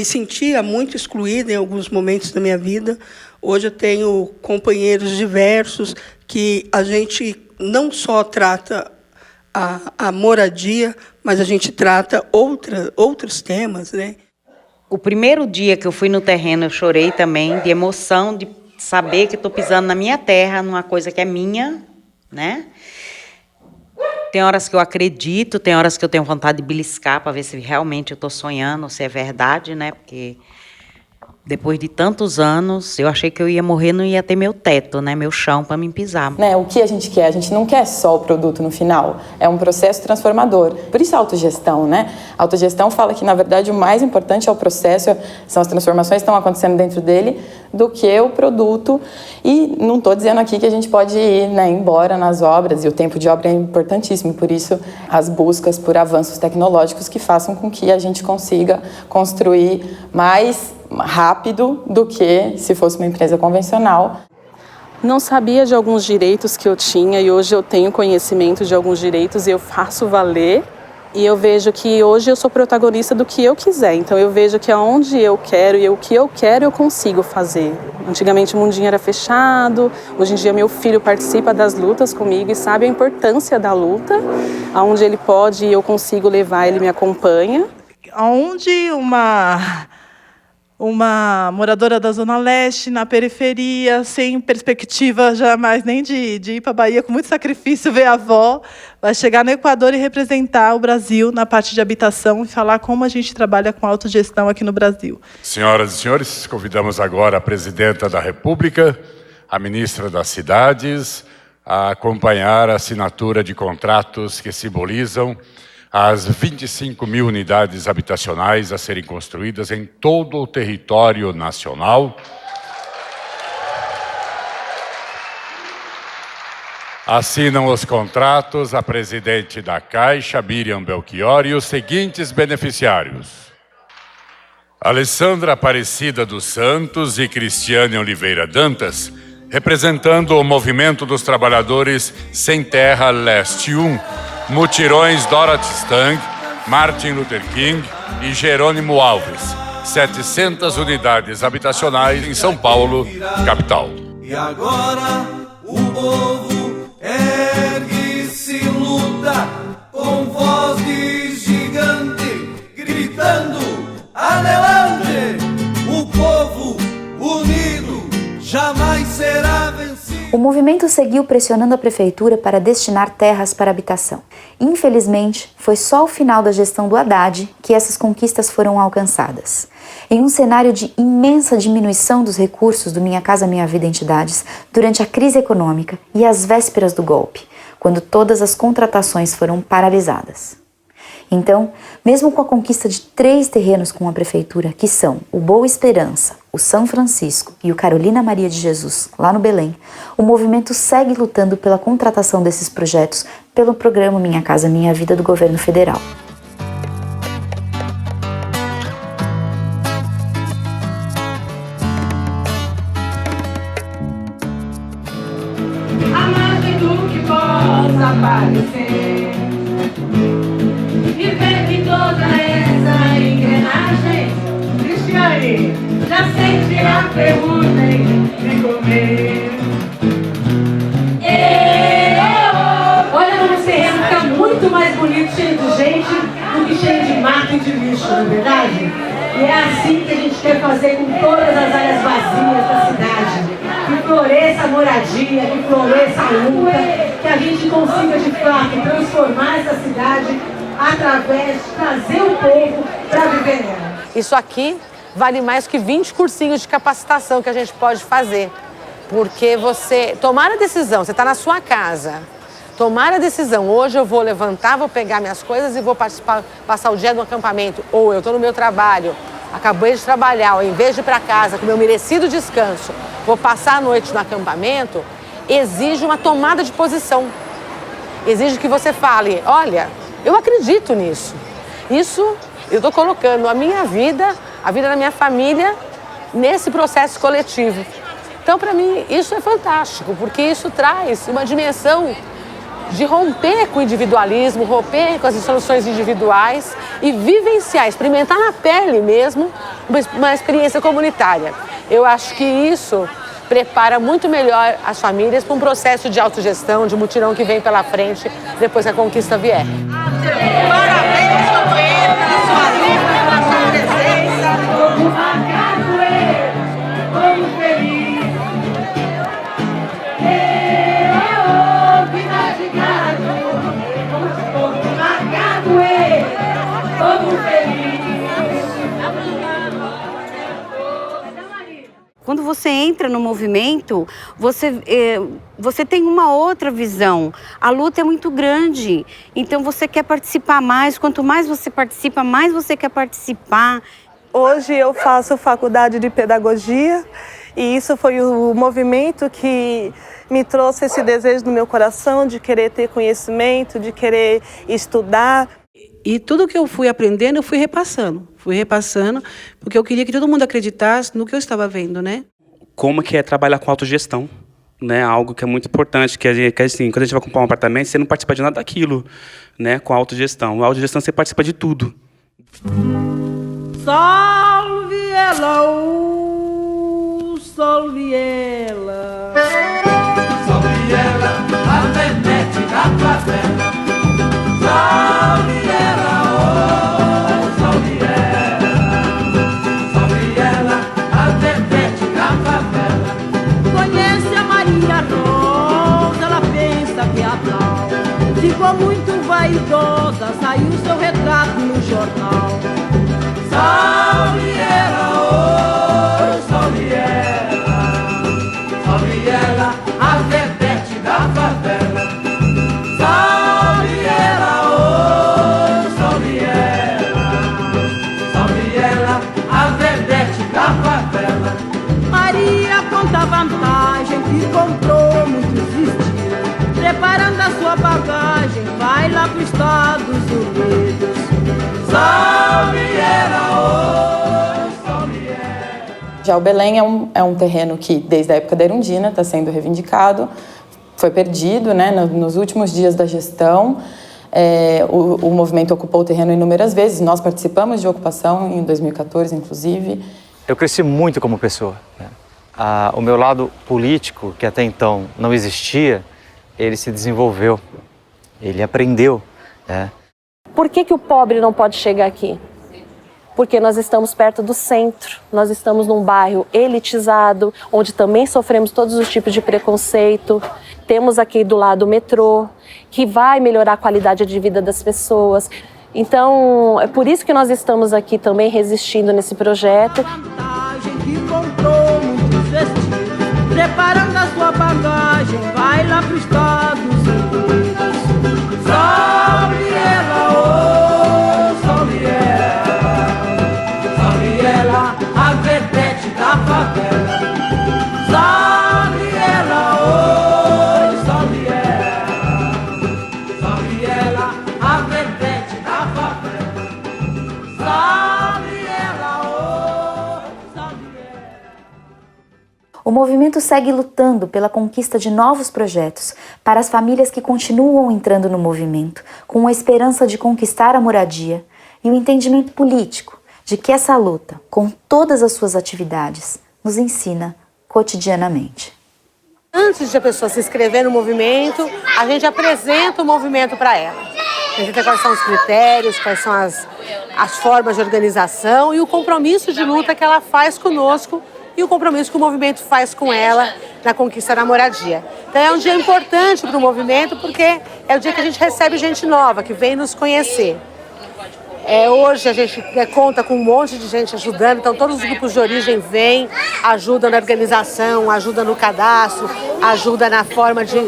sentia muito excluída em alguns momentos da minha vida. Hoje eu tenho companheiros diversos que a gente não só trata a moradia, mas a gente trata outros temas, né? O primeiro dia que eu fui no terreno, eu chorei também, de emoção, de saber que estou pisando na minha terra, numa coisa que é minha, né? Tem horas que eu acredito, tem horas que eu tenho vontade de beliscar para ver se realmente eu estou sonhando, se é verdade, né? Porque depois de tantos anos, eu achei que eu ia morrer, não ia ter meu teto, né? Meu chão para me pisar. Né, o que a gente quer? A gente não quer só o produto no final. É um processo transformador. Por isso a autogestão, né? A autogestão fala que, na verdade, o mais importante é o processo, são as transformações que estão acontecendo dentro dele, do que o produto. E não estou dizendo aqui que a gente pode ir, né, embora nas obras, e o tempo de obra é importantíssimo. Por isso, as buscas por avanços tecnológicos que façam com que a gente consiga construir mais rápido do que se fosse uma empresa convencional. Não sabia de alguns direitos que eu tinha e hoje eu tenho conhecimento de alguns direitos e eu faço valer. E eu vejo que hoje eu sou protagonista do que eu quiser. Então eu vejo que aonde eu quero e o que eu quero eu consigo fazer. Antigamente o mundinho era fechado, hoje em dia meu filho participa das lutas comigo e sabe a importância da luta. Aonde ele pode e eu consigo levar, ele me acompanha. Onde uma moradora da Zona Leste, na periferia, sem perspectiva jamais nem de ir para a Bahia, com muito sacrifício, ver a avó, vai chegar no Equador e representar o Brasil na parte de habitação e falar como a gente trabalha com autogestão aqui no Brasil. Senhoras e senhores, convidamos agora a Presidenta da República, a Ministra das Cidades, a acompanhar a assinatura de contratos que simbolizam as 25 mil unidades habitacionais a serem construídas em todo o território nacional. Assinam os contratos a presidente da Caixa, Miriam Belchior, e os seguintes beneficiários: Alessandra Aparecida dos Santos e Cristiane Oliveira Dantas, representando o Movimento dos Trabalhadores Sem Terra Leste 1, Mutirões Dorothy Stang, Martin Luther King e Jerônimo Alves. 700 unidades habitacionais em São Paulo, capital. E agora o povo ergue-se e luta com voz de gigante, gritando: adelante! O povo unido jamais será vencido. O movimento seguiu pressionando a prefeitura para destinar terras para habitação. Infelizmente, foi só ao final da gestão do Haddad que essas conquistas foram alcançadas. Em um cenário de imensa diminuição dos recursos do Minha Casa Minha Vida Entidades durante a crise econômica e às vésperas do golpe, quando todas as contratações foram paralisadas. Então, mesmo com a conquista de 3 terrenos com a prefeitura, que são o Boa Esperança, o São Francisco e o Carolina Maria de Jesus, lá no Belém, o movimento segue lutando pela contratação desses projetos pelo programa Minha Casa Minha Vida do governo federal. A margem do que possa aparecer e ver que toda essa engrenagem, Cristiane, já sente a pergunta de comer. Olha, no terreno fica muito mais bonito, cheio de gente, do que cheio de mato e de lixo, não é verdade? E é assim que a gente quer fazer com todas as áreas vazias da cidade. Que floresça a moradia, que floresça a luta, que a gente consiga de fato transformar essa cidade através de trazer o povo para viver nela. Isso aqui vale mais que 20 cursinhos de capacitação que a gente pode fazer. Porque você tomar a decisão, você está na sua casa, tomar a decisão, hoje eu vou levantar, vou pegar minhas coisas e vou passar o dia no acampamento, ou eu estou no meu trabalho, acabei de trabalhar, ao invés de ir para casa com meu merecido descanso, vou passar a noite no acampamento, exige uma tomada de posição. Exige que você fale, olha, eu acredito nisso. Isso, eu estou colocando a minha vida, a vida da minha família, nesse processo coletivo. Então, para mim, isso é fantástico, porque isso traz uma dimensão de romper com o individualismo, romper com as soluções individuais e vivenciar, experimentar na pele mesmo uma experiência comunitária. Eu acho que isso prepara muito melhor as famílias para um processo de autogestão, de mutirão que vem pela frente depois que a conquista vier. Parabéns, companheiro, pela sua luta, pela sua presença. povo feliz. Quando você entra no movimento, você tem uma outra visão. A luta é muito grande, então você quer participar mais. Quanto mais você participa, mais você quer participar. Hoje eu faço faculdade de pedagogia e isso foi o movimento que me trouxe esse desejo no meu coração de querer ter conhecimento, de querer estudar. E tudo que eu fui aprendendo, eu fui repassando, porque eu queria que todo mundo acreditasse no que eu estava vendo, né? Como que é trabalhar com autogestão, né? Algo que é muito importante, que assim, quando a gente vai comprar um apartamento, você não participa de nada daquilo, né? Com a autogestão. A autogestão você participa de tudo. Salve ela, salve ela. Salve ela, a Venete da favela. Salve ela, oh, salve ela. Salve ela, a Venete da favela. Conhece a Maria Rosa, ela pensa que é a tal. Ficou muito vaidosa, saiu seu retrato no jornal. Salve ela, oh, salve ela. Salve ela, a Vedete da favela. Salve ela, oh, salve ela. Salve ela, a Vedete da favela. Maria conta vantagem que comprou muitos vestidos. Preparando a sua bagagem, vai lá para os Estados Unidos. Salve ela, oh, salve ela. Já o Belém é um terreno que, desde a época da Erundina, está sendo reivindicado, foi perdido, né, nos últimos dias da gestão. O movimento ocupou o terreno inúmeras vezes, nós participamos de ocupação em 2014, inclusive. Eu cresci muito como pessoa, né? O meu lado político, que até então não existia, ele se desenvolveu, ele aprendeu, né? Por que o pobre não pode chegar aqui? Porque nós estamos perto do centro, nós estamos num bairro elitizado, onde também sofremos todos os tipos de preconceito. Temos aqui do lado o metrô, que vai melhorar a qualidade de vida das pessoas. Então, é por isso que nós estamos aqui também resistindo nesse projeto. Que comprou muitos vestidos. Preparando a sua bagagem, vai lá para os Estados Unidos. Salve ela, oh, salve ela. Salve ela, a Vedete da favela. Salve ela, oh, salve ela. Salve ela, a Vedete da favela. Salve ela, oh, salve ela. O movimento segue lutando pela conquista de novos projetos para as famílias que continuam entrando no movimento, com a esperança de conquistar a moradia e o entendimento político de que essa luta, com todas as suas atividades, nos ensina cotidianamente. Antes de a pessoa se inscrever no movimento, a gente apresenta o movimento para ela. A gente vê quais são os critérios, quais são as formas de organização e o compromisso de luta que ela faz conosco e o compromisso que o movimento faz com ela na conquista da moradia. Então é um dia importante para o movimento porque é o dia que a gente recebe gente nova, que vem nos conhecer. Hoje a gente conta com um monte de gente ajudando, então todos os grupos de origem vêm, ajudam na organização, ajudam no cadastro, ajudam na forma de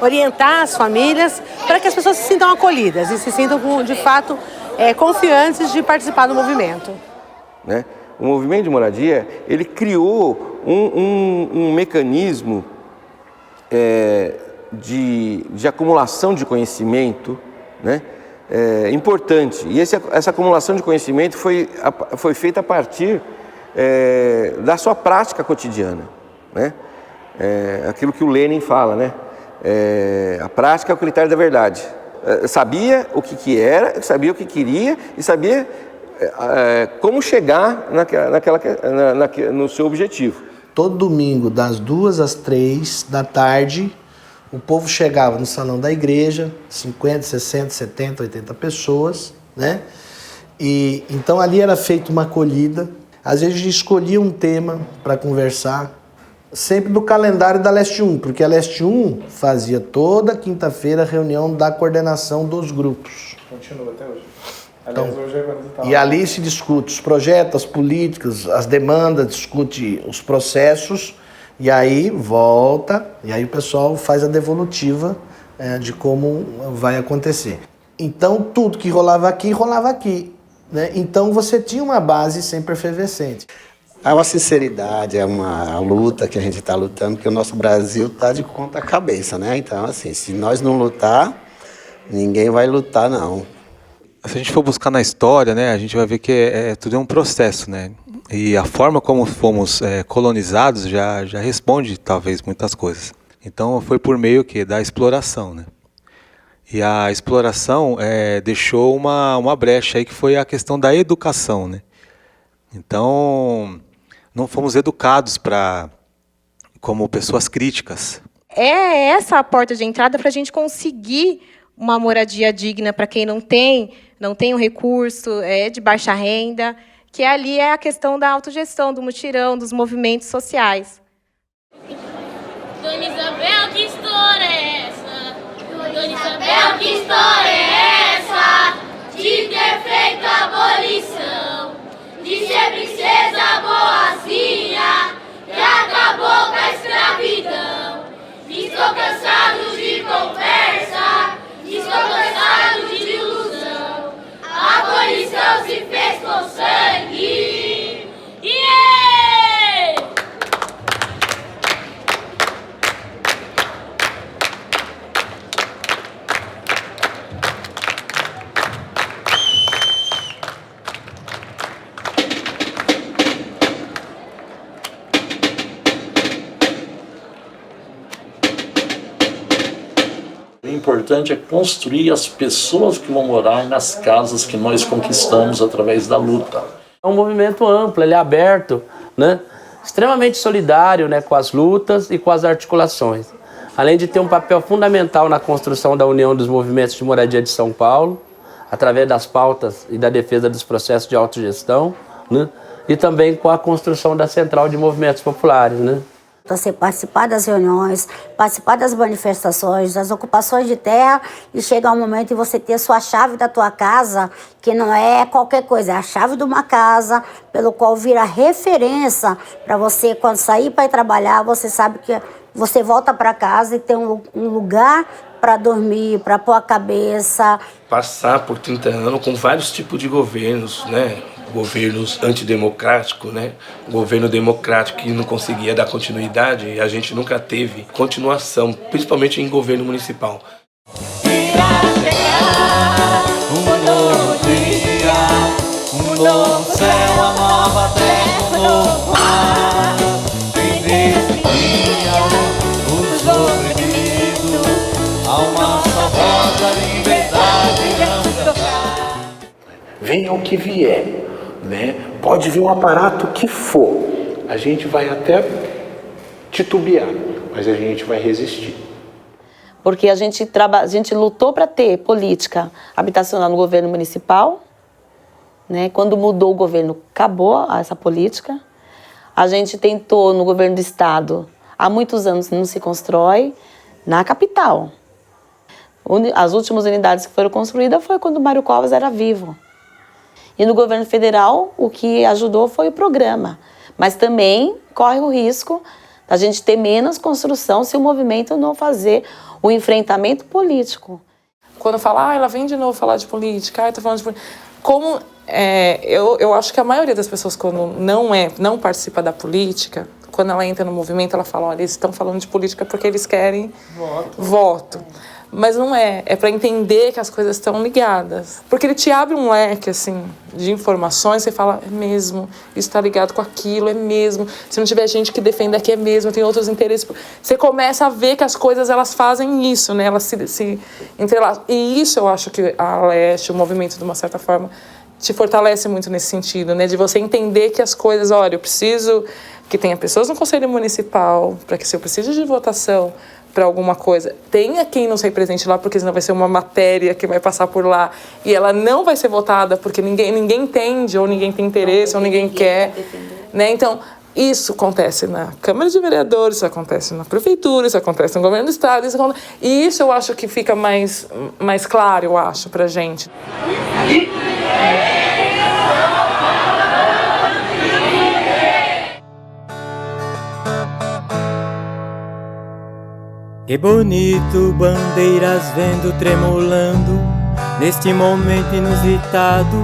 orientar as famílias para que as pessoas se sintam acolhidas e se sintam, de fato, confiantes de participar do movimento. Né? O movimento de moradia, ele criou um mecanismo de acumulação de conhecimento, né? Importante. E essa acumulação de conhecimento foi feita a partir da sua prática cotidiana, né? Aquilo que o Lenin fala, né? A prática é o critério da verdade. Sabia o que era, sabia o que queria e sabia como chegar no seu objetivo. Todo domingo, das 2 às 3 da tarde, o povo chegava no salão da igreja, 50, 60, 70, 80 pessoas, né? E então ali era feita uma acolhida. Às vezes a gente escolhia um tema para conversar, sempre do calendário da Leste 1, porque a Leste 1 fazia toda quinta-feira a reunião da coordenação dos grupos. Continua até hoje. Então, e ali se discute os projetos, as políticas, as demandas, discute os processos, e aí volta, e aí o pessoal faz a devolutiva de como vai acontecer. Então, tudo que rolava aqui, né? Então, você tinha uma base sempre efervescente. É uma sinceridade, é uma luta que a gente está lutando, porque o nosso Brasil está de ponta cabeça, né? Então, assim, se nós não lutar, ninguém vai lutar, não. Se a gente for buscar na história, né, a gente vai ver que tudo é um processo, né? E a forma como fomos colonizados já responde, talvez, muitas coisas. Então, foi por meio da exploração, né? E a exploração deixou uma brecha aí, que foi a questão da educação, né? Então, não fomos educados como pessoas críticas. É essa a porta de entrada para a gente conseguir uma moradia digna para quem não tem um recurso, de baixa renda, que ali é a questão da autogestão, do mutirão, dos movimentos sociais. Dona Isabel, que história é essa? Dona Isabel, que história é essa? De ter feito a abolição, de ser princesa boazinha, que acabou com a escravidão. Estou cansado de conversa, estou cansado de ilusão. A abolição se fez com sangue. Yeah! O importante é construir as pessoas que vão morar nas casas que nós conquistamos através da luta. É um movimento amplo, ele é aberto, né? Extremamente solidário, né, com as lutas e com as articulações. Além de ter um papel fundamental na construção da união dos movimentos de moradia de São Paulo, através das pautas e da defesa dos processos de autogestão, né? E também com a construção da Central de Movimentos Populares, né? Você participar das reuniões, participar das manifestações, das ocupações de terra, e chega um momento de você ter sua chave da tua casa, que não é qualquer coisa, é a chave de uma casa, pelo qual vira referência para você, quando sair para ir trabalhar, você sabe que você volta para casa e tem um lugar para dormir, para pôr a cabeça. Passar por 30 anos com vários tipos de governos, né? Governos antidemocráticos, né? Governo democrático que não conseguia dar continuidade, e a gente nunca teve continuação, principalmente em governo municipal. Um novo dia, um novo céu, a nova terra, um novo mar. E nesse dia, os oprimidos, a uma só voz da liberdade não cantar. Venha o que vier, né? Pode vir um aparato que for, a gente vai até titubear, mas a gente vai resistir. Porque a gente lutou para ter política habitacional no governo municipal, né? Quando mudou o governo, acabou essa política. A gente tentou no governo do estado, há muitos anos não se constrói, na capital. As últimas unidades que foram construídas foi quando o Mário Covas era vivo. E no governo federal, o que ajudou foi o programa. Mas também corre o risco da gente ter menos construção se o movimento não fazer o enfrentamento político. Quando fala, ela vem de novo falar de política, tá falando de política. Como eu acho que a maioria das pessoas, quando não participa da política, quando ela entra no movimento, ela fala, olha, eles estão falando de política porque eles querem voto. Mas não é para entender que as coisas estão ligadas. Porque ele te abre um leque, assim, de informações, você fala, é mesmo, isso está ligado com aquilo, é mesmo. Se não tiver gente que defenda aqui, é mesmo, tem outros interesses. Você começa a ver que as coisas, elas fazem isso, né? Elas se entrelaçam. E isso eu acho que a Leste, o movimento, de uma certa forma, te fortalece muito nesse sentido, né? De você entender que as coisas, olha, eu preciso que tenha pessoas no Conselho Municipal, para que se eu preciso de votação para alguma coisa, tenha quem nos represente lá, porque senão vai ser uma matéria que vai passar por lá e ela não vai ser votada porque ninguém entende, ou ninguém tem interesse, ou ninguém quer, né? Então, isso acontece na Câmara de Vereadores, isso acontece na Prefeitura, isso acontece no Governo do Estado, e isso eu acho que fica mais claro, eu acho, pra gente. Que bonito, bandeiras vendo tremulando, neste momento inusitado,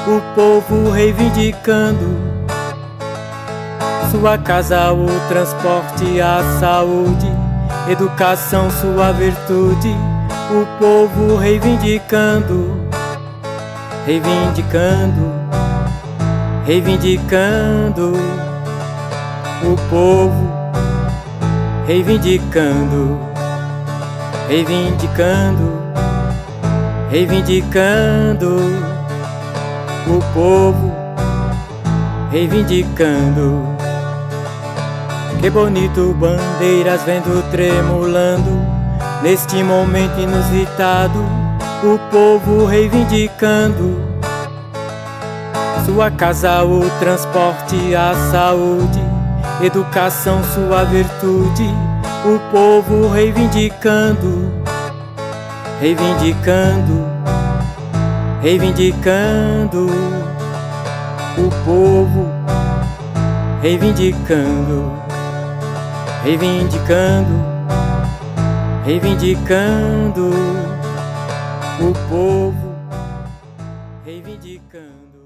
o povo reivindicando sua casa, o transporte, a saúde, educação, sua virtude, o povo reivindicando, reivindicando, reivindicando, o povo reivindicando, reivindicando, reivindicando, o povo reivindicando. Que bonito, bandeiras vendo tremulando, neste momento inusitado, o povo reivindicando sua casa, o transporte, a saúde, educação, sua virtude, o povo reivindicando, reivindicando, reivindicando, o povo reivindicando, reivindicando, reivindicando, o povo reivindicando.